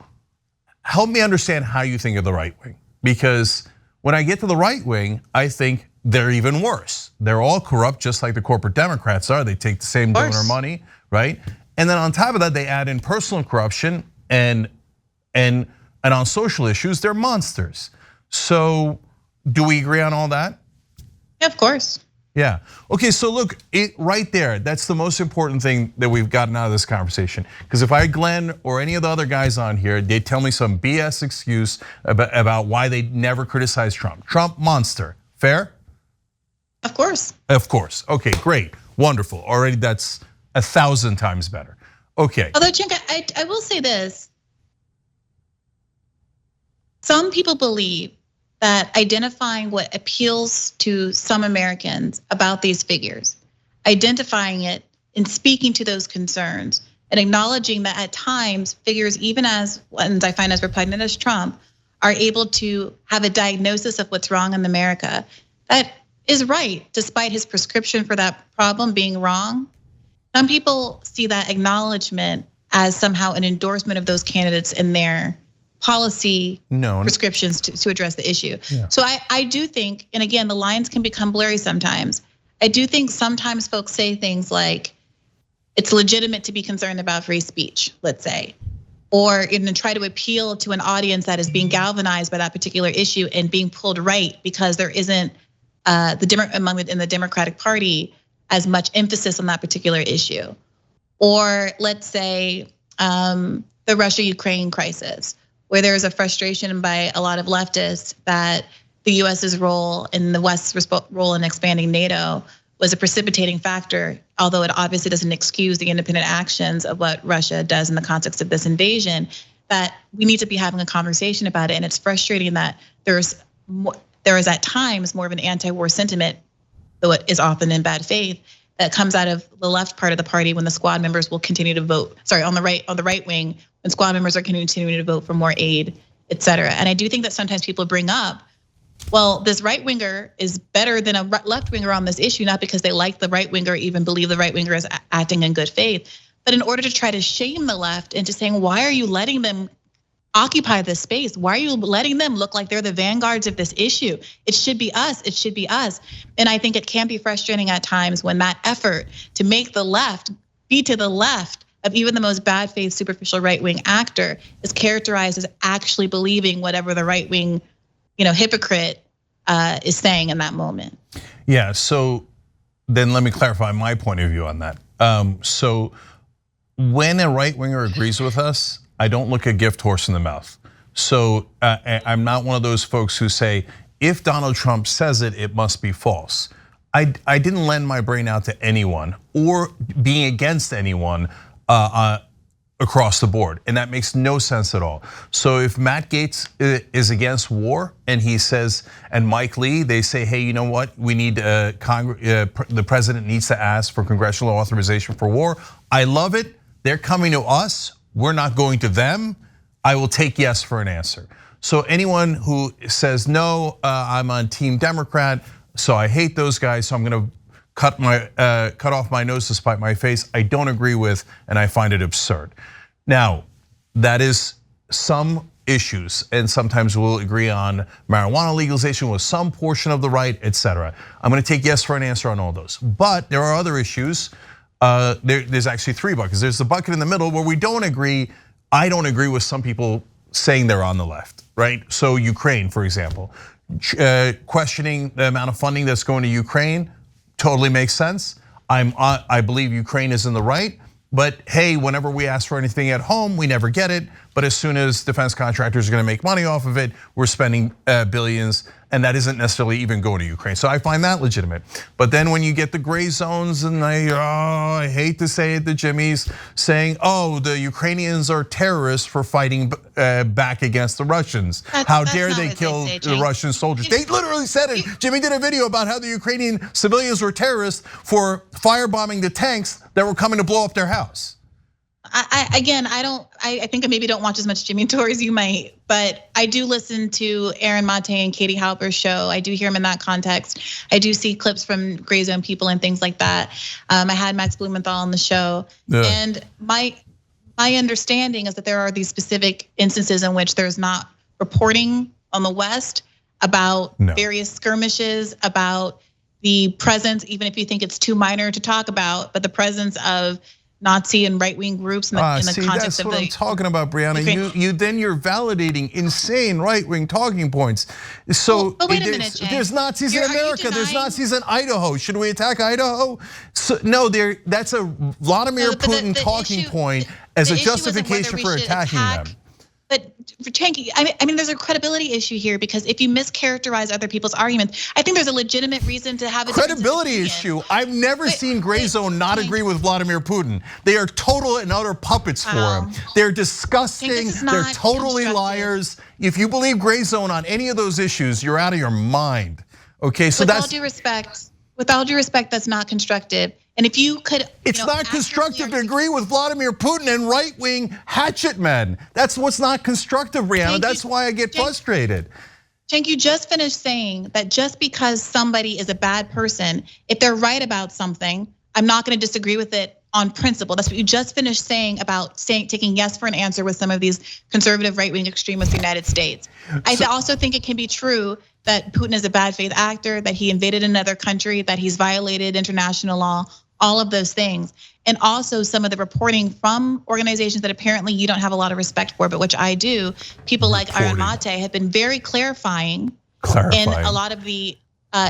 help me understand how you think of the right wing, because when I get to the right wing, I think they're even worse. They're all corrupt, just like the corporate Democrats are. They take the same donor money, right? And then on top of that, they add in personal corruption and on social issues, they're monsters. So do we agree on all that?
Yeah, of course.
Yeah, okay, so look, right there, that's the most important thing that we've gotten out of this conversation. Because if I had Glenn or any of the other guys on here, they'd tell me some BS excuse about why they never criticized Trump. Trump, monster, fair?
Of course.
Of course, okay, great, wonderful. Already that's 1,000 times better. Okay.
Although, Cenk, I will say this. Some people believe that identifying what appeals to some Americans about these figures, identifying it and speaking to those concerns, and acknowledging that at times figures, even as ones I find as repugnant as Trump, are able to have a diagnosis of what's wrong in America. That is right, despite his prescription for that problem being wrong. Some people see that acknowledgement as somehow an endorsement of those candidates in their policy prescriptions to address the issue. Yeah. So I do think, and again, the lines can become blurry sometimes. I do think sometimes folks say things like, it's legitimate to be concerned about free speech, let's say, or even try to appeal to an audience that is being galvanized by that particular issue and being pulled right because there isn't in the Democratic Party as much emphasis on that particular issue. Or let's say the Russia-Ukraine crisis, where there is a frustration by a lot of leftists that the US's role and the West's role in expanding NATO was a precipitating factor, although it obviously doesn't excuse the independent actions of what Russia does in the context of this invasion, that we need to be having a conversation about it. And it's frustrating that there is at times more of an anti-war sentiment, though it is often in bad faith, that comes out of the left part of the party when the squad members will continue to vote, on the right wing, when squad members are continuing to vote for more aid, et cetera. And I do think that sometimes people bring up, well, this right winger is better than a left winger on this issue, not because they like the right winger or even believe the right winger is acting in good faith, but in order to try to shame the left into saying, why are you letting them occupy this space? Why are you letting them look like they're the vanguards of this issue? It should be us, it should be us. And I think it can be frustrating at times when that effort to make the left be to the left of even the most bad faith, superficial right wing actor is characterized as actually believing whatever the right wing hypocrite is saying in that moment.
Yeah, so then let me clarify my point of view on that. So when a right winger agrees with us, I don't look a gift horse in the mouth. So I'm not one of those folks who say, if Donald Trump says it, it must be false. I didn't lend my brain out to anyone or being against anyone across the board, and that makes no sense at all. So if Matt Gaetz is against war and he says, and Mike Lee, they say, hey, you know what? We need the president needs to ask for congressional authorization for war. I love it. They're coming to us. We're not going to them. I will take yes for an answer. So anyone who says no, I'm on Team Democrat, so I hate those guys, so I'm going to cut off my nose to spite my face, I don't agree with, and I find it absurd. Now, that is some issues, and sometimes we'll agree on marijuana legalization with some portion of the right, etc. I'm going to take yes for an answer on all those. But there are other issues. There's actually 3 buckets. There's the bucket in the middle where we don't agree. I don't agree with some people saying they're on the left, right? So Ukraine, for example, questioning the amount of funding that's going to Ukraine totally makes sense. I believe Ukraine is in the right, but hey, whenever we ask for anything at home, we never get it. But as soon as defense contractors are going to make money off of it, we're spending billions, and that isn't necessarily even going to Ukraine. So I find that legitimate. But then when you get the gray zones, and I hate to say it, the Jimmys saying, the Ukrainians are terrorists for fighting back against the Russians. How dare they kill the Russian soldiers? They literally said it. Jimmy did a video about how the Ukrainian civilians were terrorists for firebombing the tanks that were coming to blow up their house.
I think I maybe don't watch as much Jimmy Dore as you might, but I do listen to Aaron Mate and Katie Halper's show. I do hear him in that context. I do see clips from Gray Zone people and things like that. I had Max Blumenthal on the show, and my understanding is that there are these specific instances in which there's not reporting on the West about various skirmishes, about the presence, even if you think it's too minor to talk about, but the presence of Nazi and right-wing groups in the context
that's what I'm talking about, Briahna. You're validating insane right-wing talking points. So
but wait a minute, Cenk.
There's Nazis in America. There's Nazis in Idaho. Should we attack Idaho? So, no, that's a Vladimir Putin talking point as a justification for attacking them.
But for Cenk, I mean, there's a credibility issue here because if you mischaracterize other people's arguments, I think there's a legitimate reason to have a
credibility issue. I've never seen Gray Zone not agree with Vladimir Putin. They are total and utter puppets for him. They're disgusting. They're totally liars. If you believe Gray Zone on any of those issues, you're out of your mind. Okay, so
with all due respect, that's not constructive. And if you could,
it's not constructive to agree with Vladimir Putin and right-wing hatchet men. That's what's not constructive, Briahna. That's why I get frustrated.
Cenk, you just finished saying that just because somebody is a bad person, if they're right about something, I'm not going to disagree with it on principle. That's what you just finished saying about taking yes for an answer with some of these conservative right-wing extremists in the United States. I also think it can be true that Putin is a bad faith actor, that he invaded another country, that he's violated international law, all of those things. And also some of the reporting from organizations that apparently you don't have a lot of respect for, but which I do. People like Aaron Mate have been very clarifying in a lot of the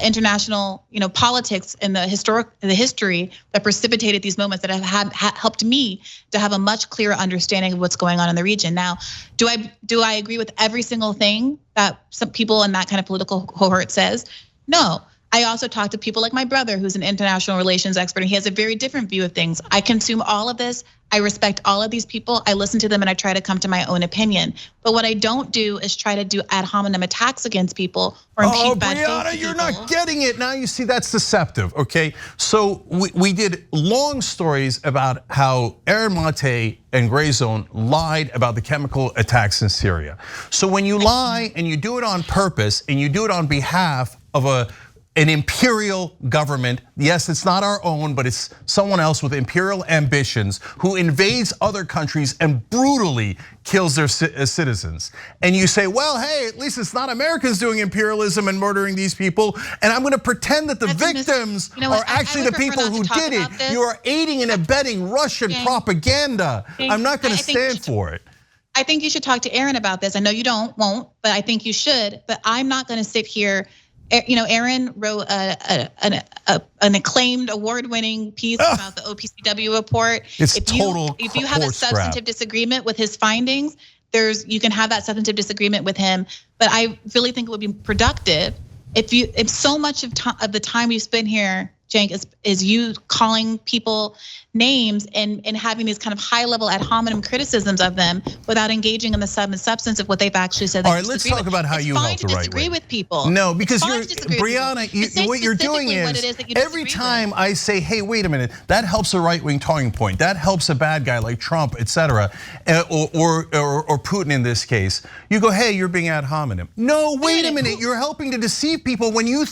international, politics and the history that precipitated these moments that have helped me to have a much clearer understanding of what's going on in the region. Now, do I agree with every single thing that some people in that kind of political cohort says? No. I also talk to people like my brother, who's an international relations expert, and he has a very different view of things. I consume all of this. I respect all of these people. I listen to them and I try to come to my own opinion. But what I don't do is try to do ad hominem attacks against people or impute bad faith.
Briahna, you're not getting it. Now you see that's deceptive, okay? So we did long stories about how Aaron Mate and Gray Zone lied about the chemical attacks in Syria. So when you lie and you do it on purpose and you do it on behalf of an imperial government. Yes, it's not our own, but it's someone else with imperial ambitions who invades other countries and brutally kills their citizens. And you say, well, hey, at least it's not Americans doing imperialism and murdering these people. And I'm gonna pretend that the victims are actually the people who did it. You are aiding and abetting Russian propaganda. I'm not gonna stand for it.
I think you should talk to Aaron about this. I know you won't, but I think you should. But I'm not gonna sit here Aaron wrote an acclaimed award-winning piece about the OPCW report. If you have a substantive disagreement with his findings, you can have that substantive disagreement with him. But I really think it would be productive if so much of the time you spend here, Cenk, is you calling people names and having these kind of high-level ad hominem criticisms of them without engaging in the substance of what they've actually said.
All right, let's talk about how you help the right wing.
It's fine to disagree with people.
No, because Briahna, what you're doing is every time I say, hey, wait a minute, that helps a right wing talking point. That helps a bad guy like Trump, etc., or Putin in this case. You go, hey, you're being ad hominem. No, wait a minute, you're helping to deceive people when you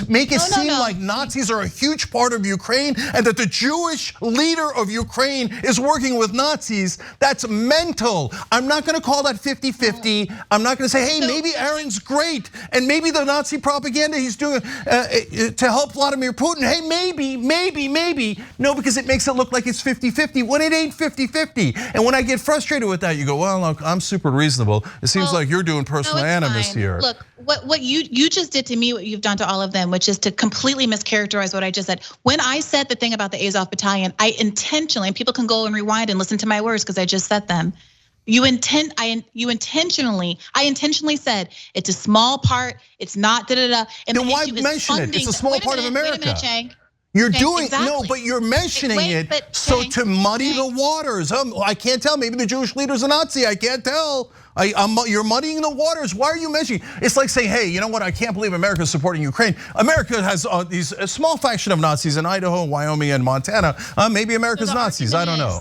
make it seem like Nazis are a huge part of Ukraine and that the Jewish leader of Ukraine is working with Nazis. That's mental. I'm not gonna call that 50-50. I'm not gonna say, hey, maybe Aaron's great and maybe the Nazi propaganda he's doing to help Vladimir Putin. Hey, maybe. No, because it makes it look like it's 50-50 when it ain't 50-50. And when I get frustrated with that, you go, well, look, I'm super reasonable. It seems like you're doing personal animus here.
Look, what you just did to me, what you've done to all of them, which is to completely mischaracterize what I just said. When I said the thing about the Azov Battalion, I intentionally, and people can go and rewind and listen to my words because I just said them. I intentionally said it's a small part. It's not da.
And then why mention it? It's a small part of America.
Wait a minute, Cenk.
You're doing no, but you're mentioning it so to muddy the waters. I can't tell. Maybe the Jewish leader's a Nazi. I can't tell. You're muddying the waters. Why are you mentioning? It's like saying, hey, you know what? I can't believe America's supporting Ukraine. America has these small faction of Nazis in Idaho, Wyoming, and Montana. Maybe America's Nazis. I don't know.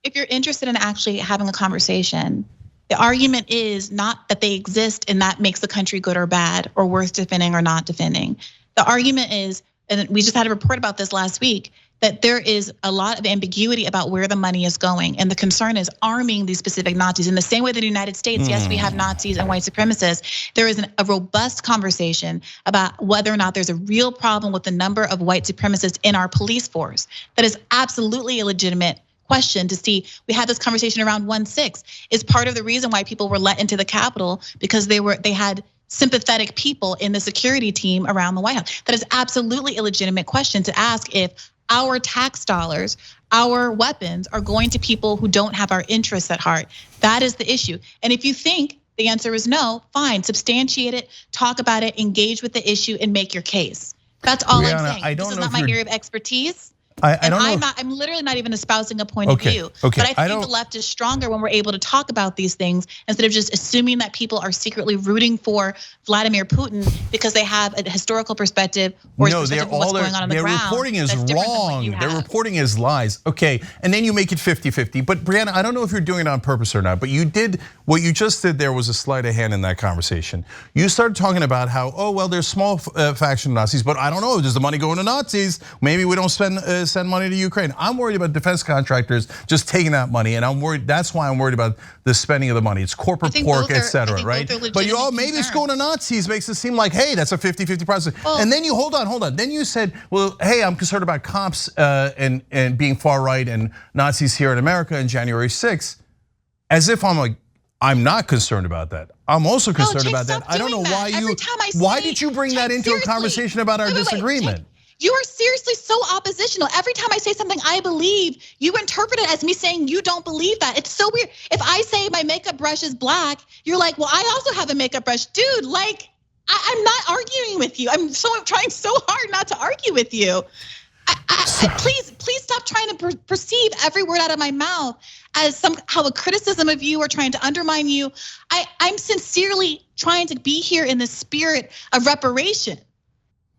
If you're interested in actually having a conversation, the argument is not that they exist and that makes the country good or bad or worth defending or not defending. The argument is, and we just had a report about this last week, that there is a lot of ambiguity about where the money is going. And the concern is arming these specific Nazis. In the same way that the United States, yes, we have Nazis and white supremacists. There is a robust conversation about whether or not there's a real problem with the number of white supremacists in our police force. That is absolutely a legitimate question to see. We had this conversation around 1-6. Is part of the reason why people were let into the Capitol because they had sympathetic people in the security team around the White House. That is absolutely a legitimate question to ask if our tax dollars, our weapons are going to people who don't have our interests at heart. That is the issue. And if you think the answer is no, fine, substantiate it, talk about it, engage with the issue and make your case. That's all I'm saying. This is not my area of expertise. I'm literally not even espousing a point of view. But I think the left is stronger when we're able to talk about these things instead of just assuming that people are secretly rooting for Vladimir Putin because they have a historical perspective or what's going on the ground.
Their reporting is wrong. Their reporting is lies. Okay, and then you make it 50-50. But Briahna, I don't know if you're doing it on purpose or not, but you did, what you just did there was a sleight of hand in that conversation. You started talking about how, oh, well, there's small faction Nazis, but I don't know, does the money go into Nazis? Maybe we don't send money to Ukraine. I'm worried about defense contractors just taking that money, and I'm worried. That's why I'm worried about the spending of the money. It's corporate pork, etc. Right? But maybe it's going to Nazis makes it seem like, hey, that's a 50-50 process. And then you hold on. Then you said, well, hey, I'm concerned about cops and being far right and Nazis here in America in January 6th, as if I'm like, I'm not concerned about that. I'm also concerned about that. I don't know why you. Why did you bring that into a conversation about our disagreement?
You are seriously so oppositional. Every time I say something I believe, you interpret it as me saying you don't believe that. It's so weird. If I say my makeup brush is black, you're like, well, I also have a makeup brush. Dude, like, I'm not arguing with you. I'm trying so hard not to argue with you. Please stop trying to perceive every word out of my mouth as somehow a criticism of you or trying to undermine you. I'm sincerely trying to be here in the spirit of reparation.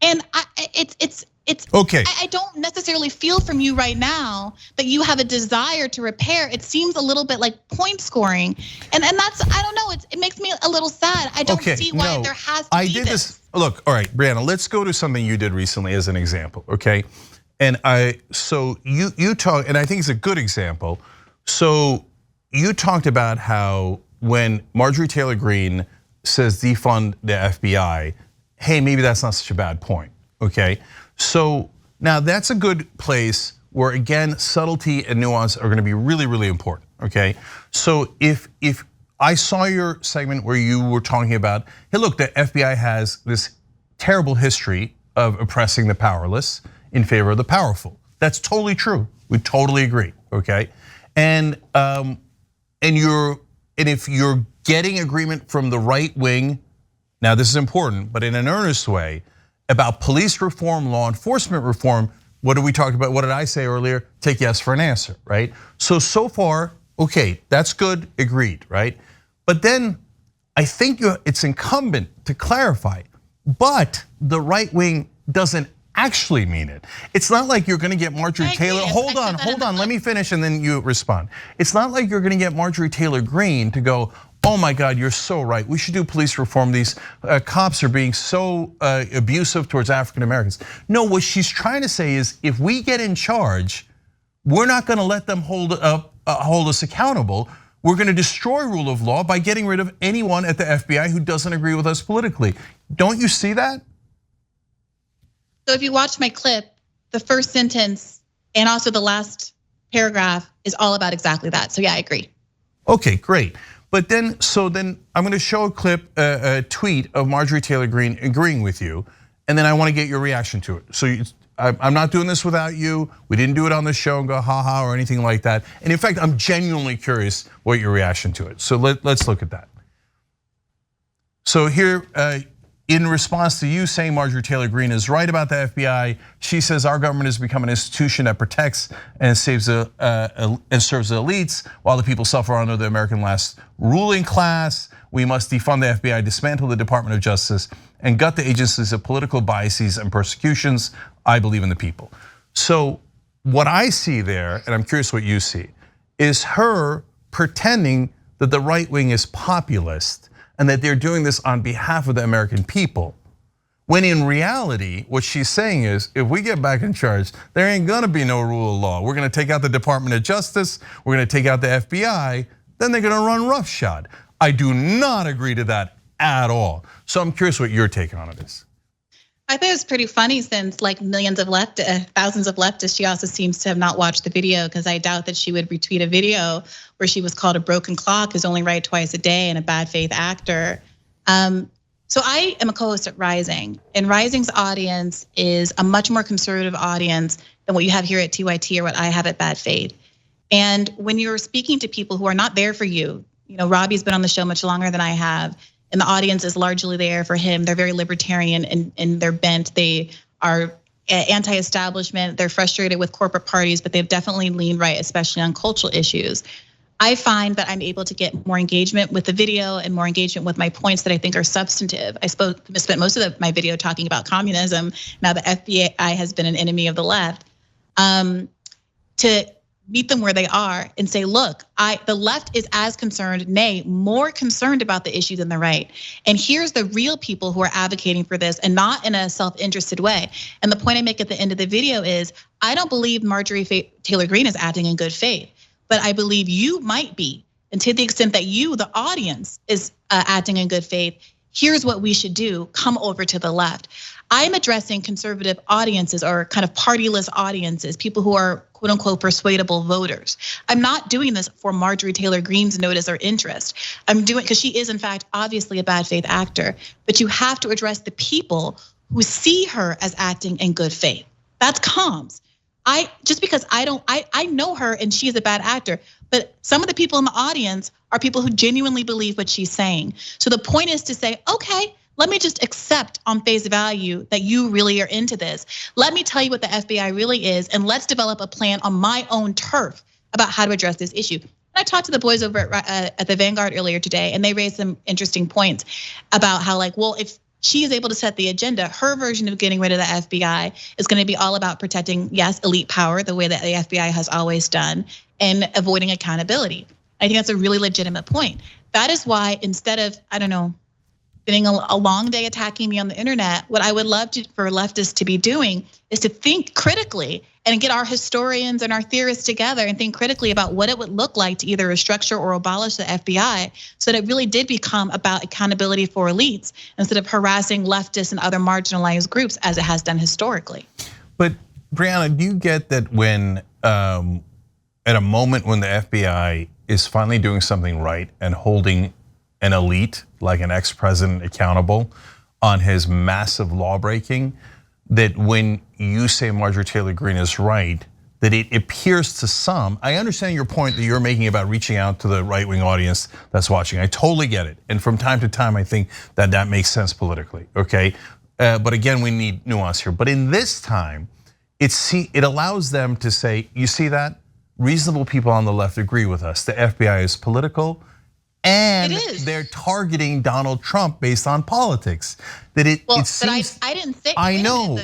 And it's
okay.
I don't necessarily feel from you right now that you have a desire to repair. It seems a little bit like point scoring, and that's, I don't know. It makes me a little sad. I don't see why there has to be this.
Look, all right, Briahna, let's go to something you did recently as an example, okay? And so you talk, and I think it's a good example. So you talked about how when Marjorie Taylor Greene says defund the FBI, hey, maybe that's not such a bad point, okay? So now that's a good place where, again, subtlety and nuance are gonna be really, really important, okay? So if I saw your segment where you were talking about, hey, look, the FBI has this terrible history of oppressing the powerless in favor of the powerful. That's totally true. We totally agree, okay? And if you're getting agreement from the right wing, now this is important, but in an earnest way, about police reform, law enforcement reform, what did we talk about? What did I say earlier? Take yes for an answer, right? So far, okay, that's good, agreed, right? But then I think it's incumbent to clarify, but the right wing doesn't actually mean it. It's not like you're gonna get Marjorie Taylor, hold on, let me finish and then you respond. It's not like you're gonna get Marjorie Taylor Greene to go, oh my God, you're so right. We should do police reform. These cops are being so abusive towards African Americans. No, what she's trying to say is if we get in charge, we're not gonna let them hold us accountable. We're gonna destroy rule of law by getting rid of anyone at the FBI who doesn't agree with us politically. Don't you see that?
So if you watch my clip, the first sentence and also the last paragraph is all about exactly that. So yeah, I agree. Okay,
great. But then I'm gonna show a clip, a tweet of Marjorie Taylor Greene agreeing with you, and then I wanna get your reaction to it. So I'm not doing this without you. We didn't do it on the show and go ha or anything like that. And in fact, I'm genuinely curious what your reaction to it. So let's look at that. So here, in response to you saying Marjorie Taylor Greene is right about the FBI, she says our government has become an institution that protects and serves the elites while the people suffer under the American last ruling class. We must defund the FBI, dismantle the Department of Justice, and gut the agencies of political biases and persecutions. I believe in the people. So what I see there, and I'm curious what you see, is her pretending that the right wing is populist and that they're doing this on behalf of the American people. When in reality, what she's saying is, if we get back in charge, there ain't gonna be no rule of law. We're gonna take out the Department of Justice, we're gonna take out the FBI, then they're gonna run roughshod. I do not agree to that at all. So I'm curious what your take on it is.
I think it was pretty funny since like millions of thousands of leftists, she also seems to have not watched the video because I doubt that she would retweet a video where she was called a broken clock who's only right twice a day and a bad faith actor. So I am a co-host at Rising, and Rising's audience is a much more conservative audience than what you have here at TYT or what I have at Bad Faith. And when you're speaking to people who are not there for you, Robbie's been on the show much longer than I have, and the audience is largely there for him. They're very libertarian in their bent. They are anti-establishment. They're frustrated with corporate parties, but they've definitely leaned right, especially on cultural issues. I find that I'm able to get more engagement with the video and more engagement with my points that I think are substantive. I spent most of my video talking about communism. Now the FBI has been an enemy of the left. To meet them where they are and say, look, the left is as concerned, nay, more concerned about the issue than the right. And here's the real people who are advocating for this and not in a self-interested way. And the point I make at the end of the video is, I don't believe Marjorie Taylor Greene is acting in good faith, but I believe you might be. And to the extent that you, the audience, is acting in good faith, here's what we should do, come over to the left. I'm addressing conservative audiences or kind of partyless audiences, people who are quote unquote persuadable voters. I'm not doing this for Marjorie Taylor Greene's notice or interest. I'm doing, because she is in fact obviously a bad faith actor, but you have to address the people who see her as acting in good faith. That's comms. Just because I know her and she is a bad actor, but some of the people in the audience are people who genuinely believe what she's saying. So the point is to say, okay, let me just accept on face value that you really are into this. Let me tell you what the FBI really is, and let's develop a plan on my own turf about how to address this issue. And I talked to the boys over at the Vanguard earlier today, and they raised some interesting points about how well, if she is able to set the agenda, her version of getting rid of the FBI is gonna be all about protecting, yes, elite power, the way that the FBI has always done, and avoiding accountability. I think that's a really legitimate point. That is why instead of, spending a long day attacking me on the internet, what I would love for leftists to be doing is to think critically and get our historians and our theorists together and think critically about what it would look like to either restructure or abolish the FBI so that it really did become about accountability for elites instead of harassing leftists and other marginalized groups as it has done historically.
But Briahna, do you get that when, at a moment when the FBI is finally doing something right and holding an elite like an ex-president accountable, on his massive law breaking, that when you say Marjorie Taylor Greene is right, that it appears to some, I understand your point that you're making about reaching out to the right-wing audience that's watching. I totally get it. And from time to time, I think that that makes sense politically, okay? But again, we need nuance here. But in this time, it allows them to say, you see that? Reasonable people on the left agree with us. The FBI is political, and they're targeting Donald Trump based on politics. That it seems.
But I didn't say.
I know,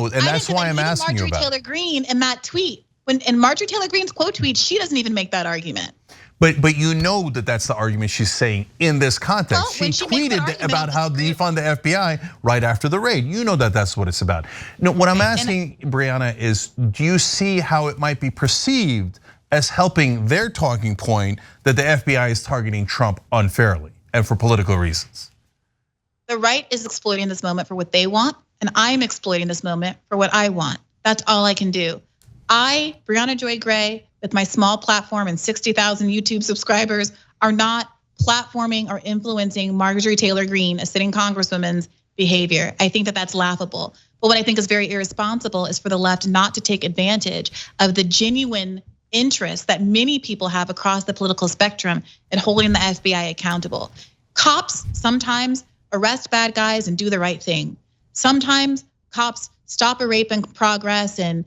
and that's why I'm asking you about
Marjorie Taylor Greene in that tweet. When in Marjorie Taylor Greene's quote tweet, she doesn't even make that argument.
But you know that that's the argument she's saying in this context.
Well,
she tweeted about how defund the FBI right after the raid. You know that that's what it's about. No, what I'm asking, Briahna, is do you see how it might be perceived as helping their talking point that the FBI is targeting Trump unfairly and for political reasons?
The right is exploiting this moment for what they want, and I'm exploiting this moment for what I want. That's all I can do. I, Briahna Joy Gray, with my small platform and 60,000 YouTube subscribers, are not platforming or influencing Marjorie Taylor Greene, a sitting congresswoman's behavior. I think that that's laughable. But what I think is very irresponsible is for the left not to take advantage of the genuine interest that many people have across the political spectrum in holding the FBI accountable. Cops sometimes arrest bad guys and do the right thing. Sometimes cops stop a rape in progress and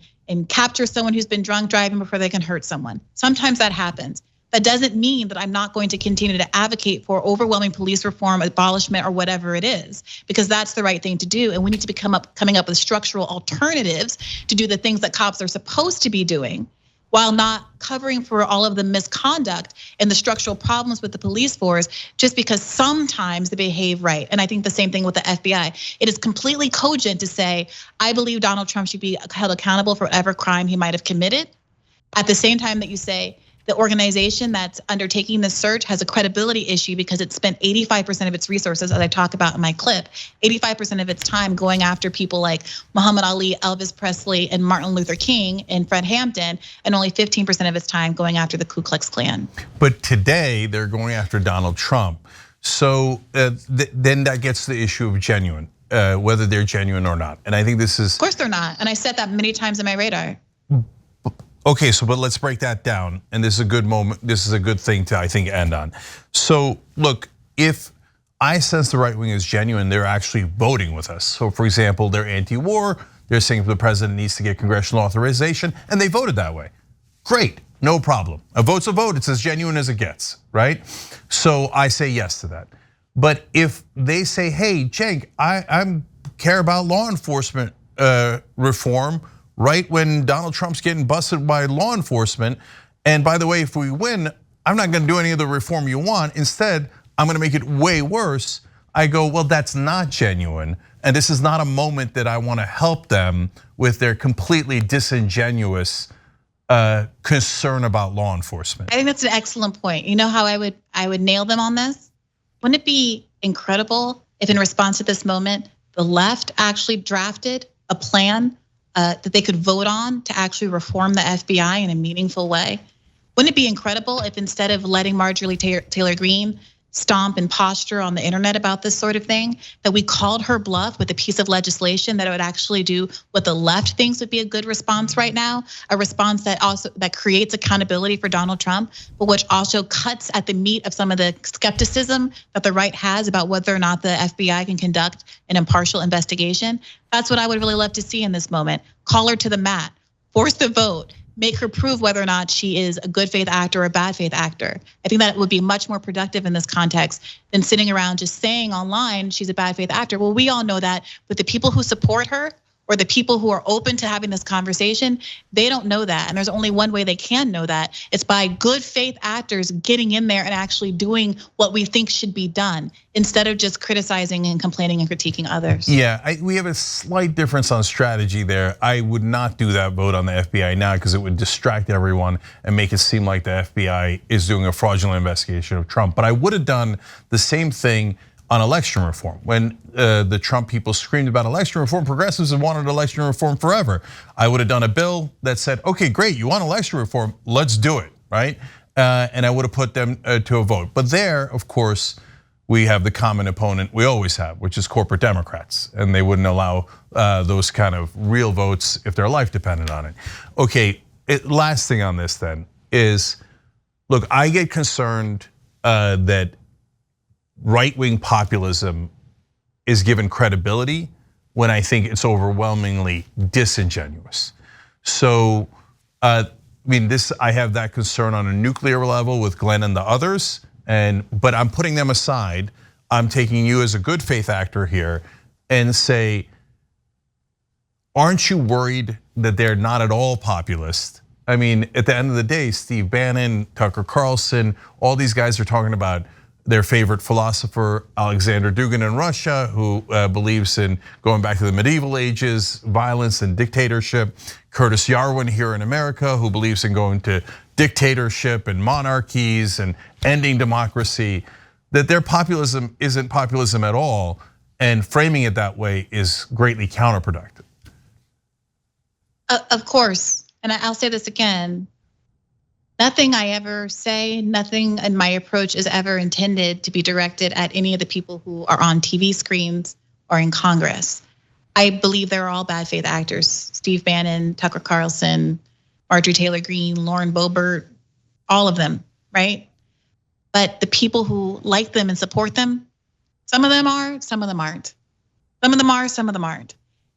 capture someone who's been drunk driving before they can hurt someone. Sometimes that happens. That doesn't mean that I'm not going to continue to advocate for overwhelming police reform, abolishment, or whatever it is, because that's the right thing to do. And we need to be coming up with structural alternatives to do the things that cops are supposed to be doing, while not covering for all of the misconduct and the structural problems with the police force, just because sometimes they behave right. And I think the same thing with the FBI. It is completely cogent to say, I believe Donald Trump should be held accountable for whatever crime he might have committed. At the same time that you say, the organization that's undertaking this search has a credibility issue because it spent 85% of its resources, as I talk about in my clip, 85% of its time going after people like Muhammad Ali, Elvis Presley, and Martin Luther King and Fred Hampton, and only 15% of its time going after the Ku Klux Klan.
But today they're going after Donald Trump. So then that gets to the issue of genuine, whether they're genuine or not. And I think this is. Of
course they're not, and I said that many times in my radar.
Okay, so but let's break that down. And this is a good moment. This is a good thing to, I think, end on. So look, if I sense the right wing is genuine, they're actually voting with us. So for example, they're anti-war, they're saying the president needs to get congressional authorization, and they voted that way. Great, no problem. A vote's a vote, it's as genuine as it gets, right? So I say yes to that. But if they say, hey, Cenk, I care about law enforcement reform, right when Donald Trump's getting busted by law enforcement. And by the way, if we win, I'm not gonna do any of the reform you want. Instead, I'm gonna make it way worse. I go, well, that's not genuine. And this is not a moment that I wanna help them with their completely disingenuous concern about law enforcement.
I think that's an excellent point. You know how I would nail them on this? Wouldn't it be incredible if in response to this moment, the left actually drafted a plan that they could vote on to actually reform the FBI in a meaningful way? Wouldn't it be incredible if instead of letting Marjorie Taylor Greene stomp and posture on the internet about this sort of thing, that we called her bluff with a piece of legislation that would actually do what the left thinks would be a good response right now, a response that creates accountability for Donald Trump, but which also cuts at the meat of some of the skepticism that the right has about whether or not the FBI can conduct an impartial investigation. That's what I would really love to see in this moment. Call her to the mat, force the vote, make her prove whether or not she is a good faith actor or a bad faith actor. I think that would be much more productive in this context than sitting around just saying online she's a bad faith actor. Well, we all know that, but the people who support her or the people who are open to having this conversation, they don't know that. And there's only one way they can know that. It's by good faith actors getting in there and actually doing what we think should be done, instead of just criticizing and complaining and critiquing others.
Yeah, we have a slight difference on strategy there. I would not do that vote on the FBI now because it would distract everyone and make it seem like the FBI is doing a fraudulent investigation of Trump. But I would have done the same thing on election reform. When the Trump people screamed about election reform, progressives have wanted election reform forever. I would have done a bill that said, okay, great, you want election reform, let's do it, right? And I would have put them to a vote. But there, of course, we have the common opponent we always have, which is corporate Democrats, and they wouldn't allow those kind of real votes if their life depended on it. Okay, last thing on this then is, look, I get concerned that right-wing populism is given credibility when I think it's overwhelmingly disingenuous. So, I mean, I have that concern on a nuclear level with Glenn and the others, but I'm putting them aside. I'm taking you as a good faith actor here and say, aren't you worried that they're not at all populist? I mean, at the end of the day, Steve Bannon, Tucker Carlson, all these guys are talking about their favorite philosopher, Alexander Dugin in Russia, who believes in going back to the medieval ages, violence and dictatorship. Curtis Yarwin here in America, who believes in going to dictatorship and monarchies and ending democracy. That their populism isn't populism at all, and framing it that way is greatly counterproductive.
Of course, and I'll say this again. Nothing I ever say, nothing in my approach is ever intended to be directed at any of the people who are on TV screens or in Congress. I believe they're all bad faith actors. Steve Bannon, Tucker Carlson, Marjorie Taylor Greene, Lauren Boebert, all of them, right? But the people who like them and support them, some of them are, some of them aren't. Some of them are, some of them aren't.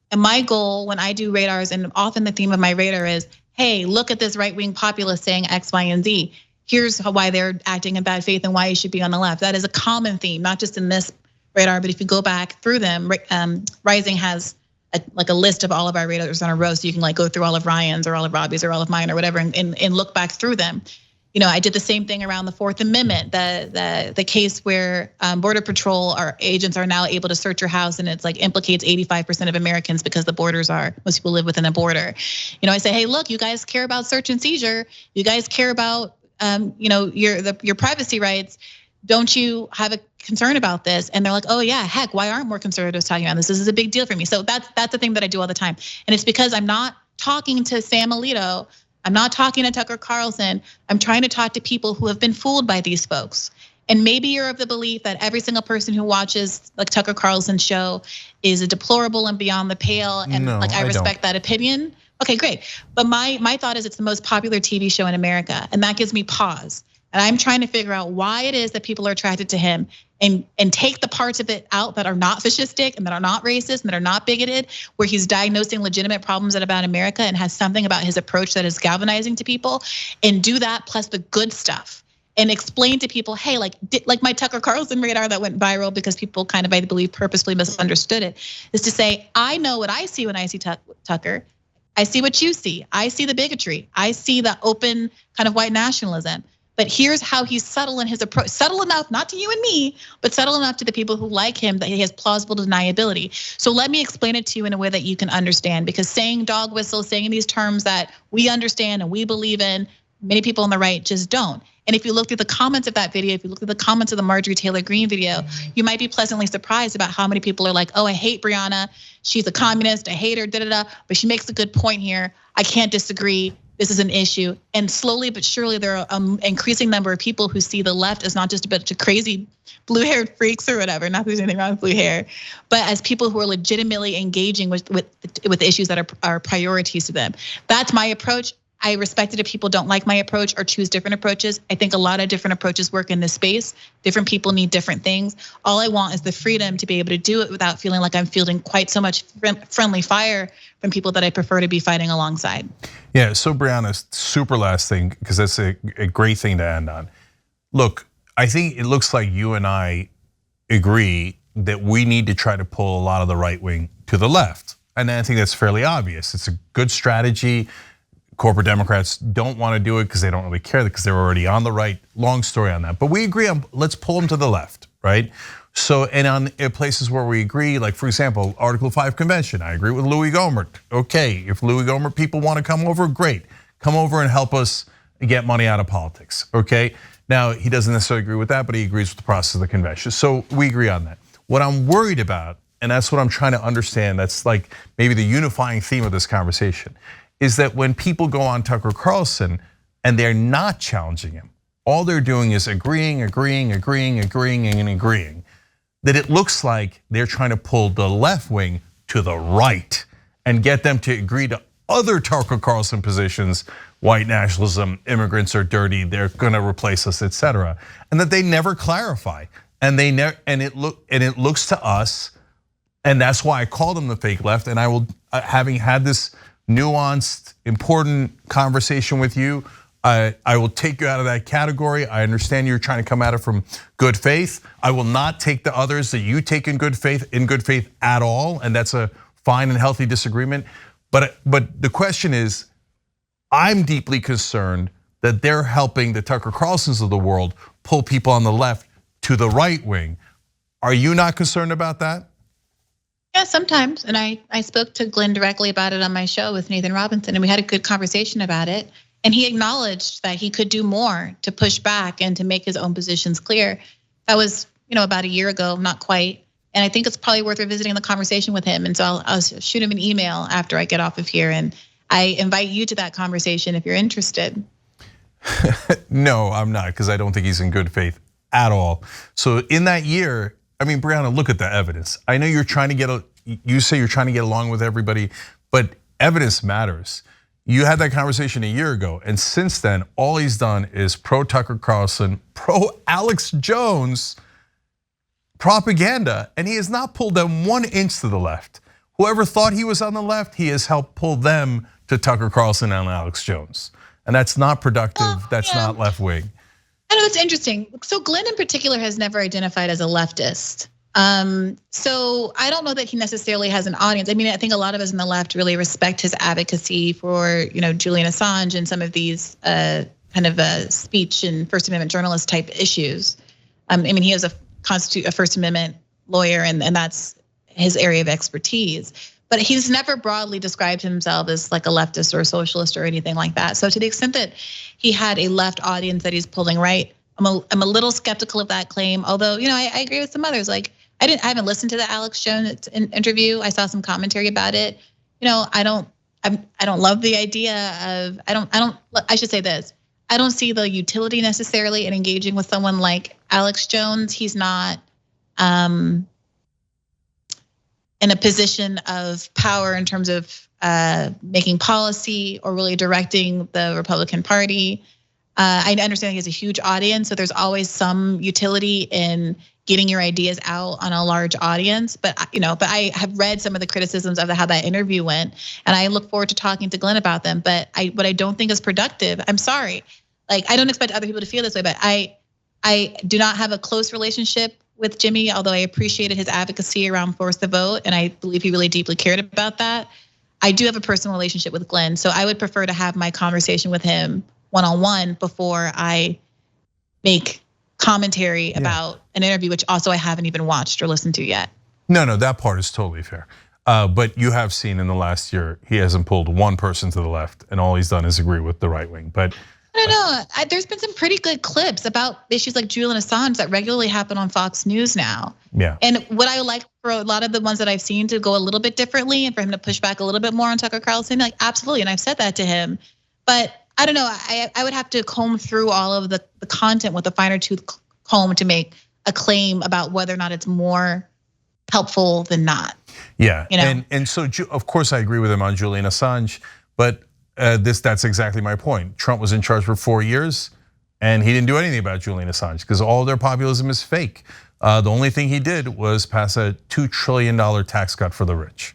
And my goal when I do radars, and often the theme of my radar is, hey, look at this right-wing populist saying X, Y, and Z. Here's why they're acting in bad faith and why you should be on the left. That is a common theme, not just in this radar, but if you go back through them, Rising has like a list of all of our radars on a row, so you can like go through all of Ryan's or all of Robbie's or all of mine or whatever, and look back through them. You know, I did the same thing around the Fourth Amendment, the case where Border Patrol, our agents are now able to search your house, and it's like implicates 85% of Americans because the borders are, most people live within a border. You know, I say, hey, look, you guys care about search and seizure, you guys care about your privacy rights. Don't you have a concern about this? And they're like, oh yeah, heck, why aren't more conservatives talking about this? This is a big deal for me. So that's the thing that I do all the time, and it's because I'm not talking to Sam Alito. I'm not talking to Tucker Carlson. I'm trying to talk to people who have been fooled by these folks. And maybe you're of the belief that every single person who watches like Tucker Carlson's show is a deplorable and beyond the pale. And no, like I respect that opinion. Okay, great. But my thought is it's the most popular TV show in America, and that gives me pause. And I'm trying to figure out why it is that people are attracted to him, and take the parts of it out that are not fascistic and that are not racist and that are not bigoted, where he's diagnosing legitimate problems about America and has something about his approach that is galvanizing to people, and do that plus the good stuff. And explain to people, hey, like my Tucker Carlson radar that went viral because people kind of, I believe, purposely misunderstood it, is to say, I know what I see when I see Tucker. I see what you see. I see the bigotry. I see the open kind of white nationalism. But here's how he's subtle in his approach. Subtle enough, not to you and me, but subtle enough to the people who like him that he has plausible deniability. So let me explain it to you in a way that you can understand, because saying dog whistle, saying these terms that we understand and we believe in, many people on the right just don't. And if you looked at the comments of that video, if you looked at the comments of the Marjorie Taylor Greene video, you might be pleasantly surprised about how many people are like, oh, I hate Briahna. She's a communist, I hate her, but she makes a good point here. I can't disagree. This is an issue. And slowly but surely, there are an increasing number of people who see the left as not just a bunch of crazy blue-haired freaks or whatever, not that there's anything wrong with blue hair, but as people who are legitimately engaging with issues that are priorities to them. That's my approach. I respect it if people don't like my approach or choose different approaches. I think a lot of different approaches work in this space. Different people need different things. All I want is the freedom to be able to do it without feeling like I'm fielding quite so much friendly fire from people that I prefer to be fighting alongside.
Yeah, so Briahna, super last thing, because that's a great thing to end on. Look, I think it looks like you and I agree that we need to try to pull a lot of the right wing to the left. And I think that's fairly obvious. It's a good strategy. Corporate Democrats don't want to do it because they don't really care, because they're already on the right. Long story on that, but we agree on, let's pull them to the left, right? So, and on places where we agree, like for example, Article 5 convention, I agree with Louis Gohmert. Okay, if Louis Gohmert people want to come over, great. Come over and help us get money out of politics, okay? Now, he doesn't necessarily agree with that, but he agrees with the process of the convention. So we agree on that. What I'm worried about, and that's what I'm trying to understand, that's like maybe the unifying theme of this conversation, is that when people go on Tucker Carlson and they're not challenging him all they're doing is agreeing, and agreeing, that it looks like they're trying to pull the left wing to the right and get them to agree to other Tucker Carlson positions, white nationalism, immigrants are dirty, they're gonna replace us, etc. And that they never clarify. And it looks to us, and that's why I call them the fake left. And I will, having had this nuanced, important conversation with you, I will take you out of that category. I understand you're trying to come at it from good faith. I will not take the others that you take in good faith at all, and that's a fine and healthy disagreement. But the question is, I'm deeply concerned that they're helping the Tucker Carlsons of the world pull people on the left to the right wing. Are you not concerned about that?
Yeah, sometimes. And I spoke to Glenn directly about it on my show with Nathan Robinson, and we had a good conversation about it. And he acknowledged that he could do more to push back and to make his own positions clear. That was, about a year ago, not quite. And I think it's probably worth revisiting the conversation with him. And so I'll shoot him an email after I get off of here. And I invite you to that conversation if you're interested.
No, I'm not, because I don't think he's in good faith at all. So in that year, Briahna, look at the evidence. I know you say you're trying to get along with everybody, but evidence matters. You had that conversation a year ago, and since then, all he's done is pro Tucker Carlson, pro Alex Jones propaganda, and he has not pulled them 1 inch to the left. Whoever thought he was on the left, he has helped pull them to Tucker Carlson and Alex Jones. And that's not productive, that's not left wing.
I know, it's interesting. So Glenn in particular has never identified as a leftist. So I don't know that he necessarily has an audience. I think a lot of us in the left really respect his advocacy for, Julian Assange and some of these kind of speech and First Amendment journalist type issues. He is a First Amendment lawyer, and that's his area of expertise. But he's never broadly described himself as like a leftist or a socialist or anything like that. So to the extent that he had a left audience that he's pulling right, I'm a little skeptical of that claim. Although, I agree with some others. Like I haven't listened to the Alex Jones interview. I saw some commentary about it. I don't love the idea of, I should say this. I don't see the utility necessarily in engaging with someone like Alex Jones. He's not in a position of power in terms of making policy or really directing the Republican Party. I understand he has a huge audience, so there's always some utility in getting your ideas out on a large audience. But I have read some of the criticisms of how that interview went, and I look forward to talking to Glenn about them. But what I don't think is productive, I'm sorry, like I don't expect other people to feel this way, but I do not have a close relationship with Jimmy, although I appreciated his advocacy around force the vote, and I believe he really deeply cared about that. I do have a personal relationship with Glenn, so I would prefer to have my conversation with him one-on-one before I make commentary about an interview, which also I haven't even watched or listened to yet.
No, that part is totally fair. But you have seen in the last year, he hasn't pulled one person to the left, and all he's done is agree with the right wing. But
I don't know. There's been some pretty good clips about issues like Julian Assange that regularly happen on Fox News now.
Yeah.
And what I would like for a lot of the ones that I've seen to go a little bit differently and for him to push back a little bit more on Tucker Carlson, like absolutely. And I've said that to him. But I don't know. I would have to comb through all of the content with a finer tooth comb to make a claim about whether or not it's more helpful than not.
Yeah. And so of course I agree with him on Julian Assange, but that's exactly my point. Trump was in charge for 4 years, and he didn't do anything about Julian Assange because all their populism is fake. The only thing he did was pass a $2 trillion tax cut for the rich.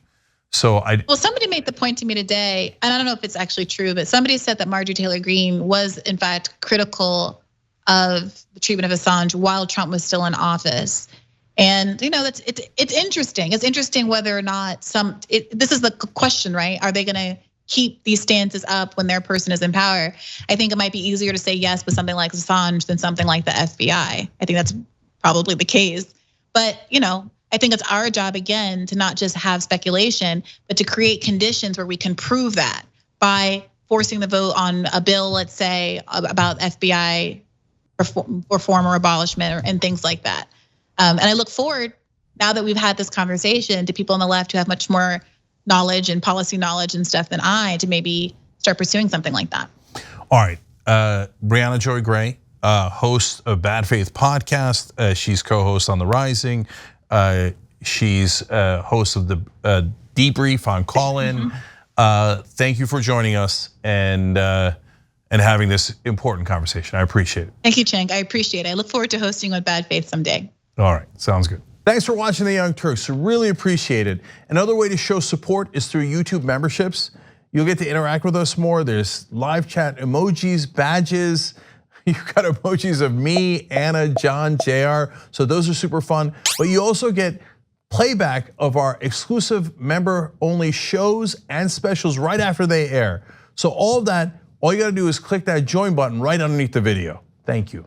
Well, somebody made the point to me today, and I don't know if it's actually true, but somebody said that Marjorie Taylor Greene was in fact critical of the treatment of Assange while Trump was still in office. And it's interesting. It's interesting whether or not this is the question, right? Are they gonna keep these stances up when their person is in power? I think it might be easier to say yes with something like Assange than something like the FBI. I think that's probably the case. But I think it's our job again to not just have speculation, but to create conditions where we can prove that by forcing the vote on a bill, let's say, about FBI reform or abolishment and things like that. And I look forward, now that we've had this conversation, to people on the left who have much more knowledge and policy knowledge and stuff than I, to maybe start pursuing something like that. All right, Briahna Joy Gray, host of Bad Faith podcast. She's co-host on The Rising. She's host of the Debrief on Call-In. Thank you for joining us and having this important conversation. I appreciate it.
Thank you, Cenk. I appreciate it. I look forward to hosting with Bad Faith someday.
All right, sounds good. Thanks for watching The Young Turks. Really appreciate it. Another way to show support is through YouTube memberships. You'll get to interact with us more. There's live chat emojis, badges. You've got emojis of me, Anna, John, JR. So those are super fun. But you also get playback of our exclusive member-only shows and specials right after they air. So all of that, all you gotta do is click that join button right underneath the video. Thank you.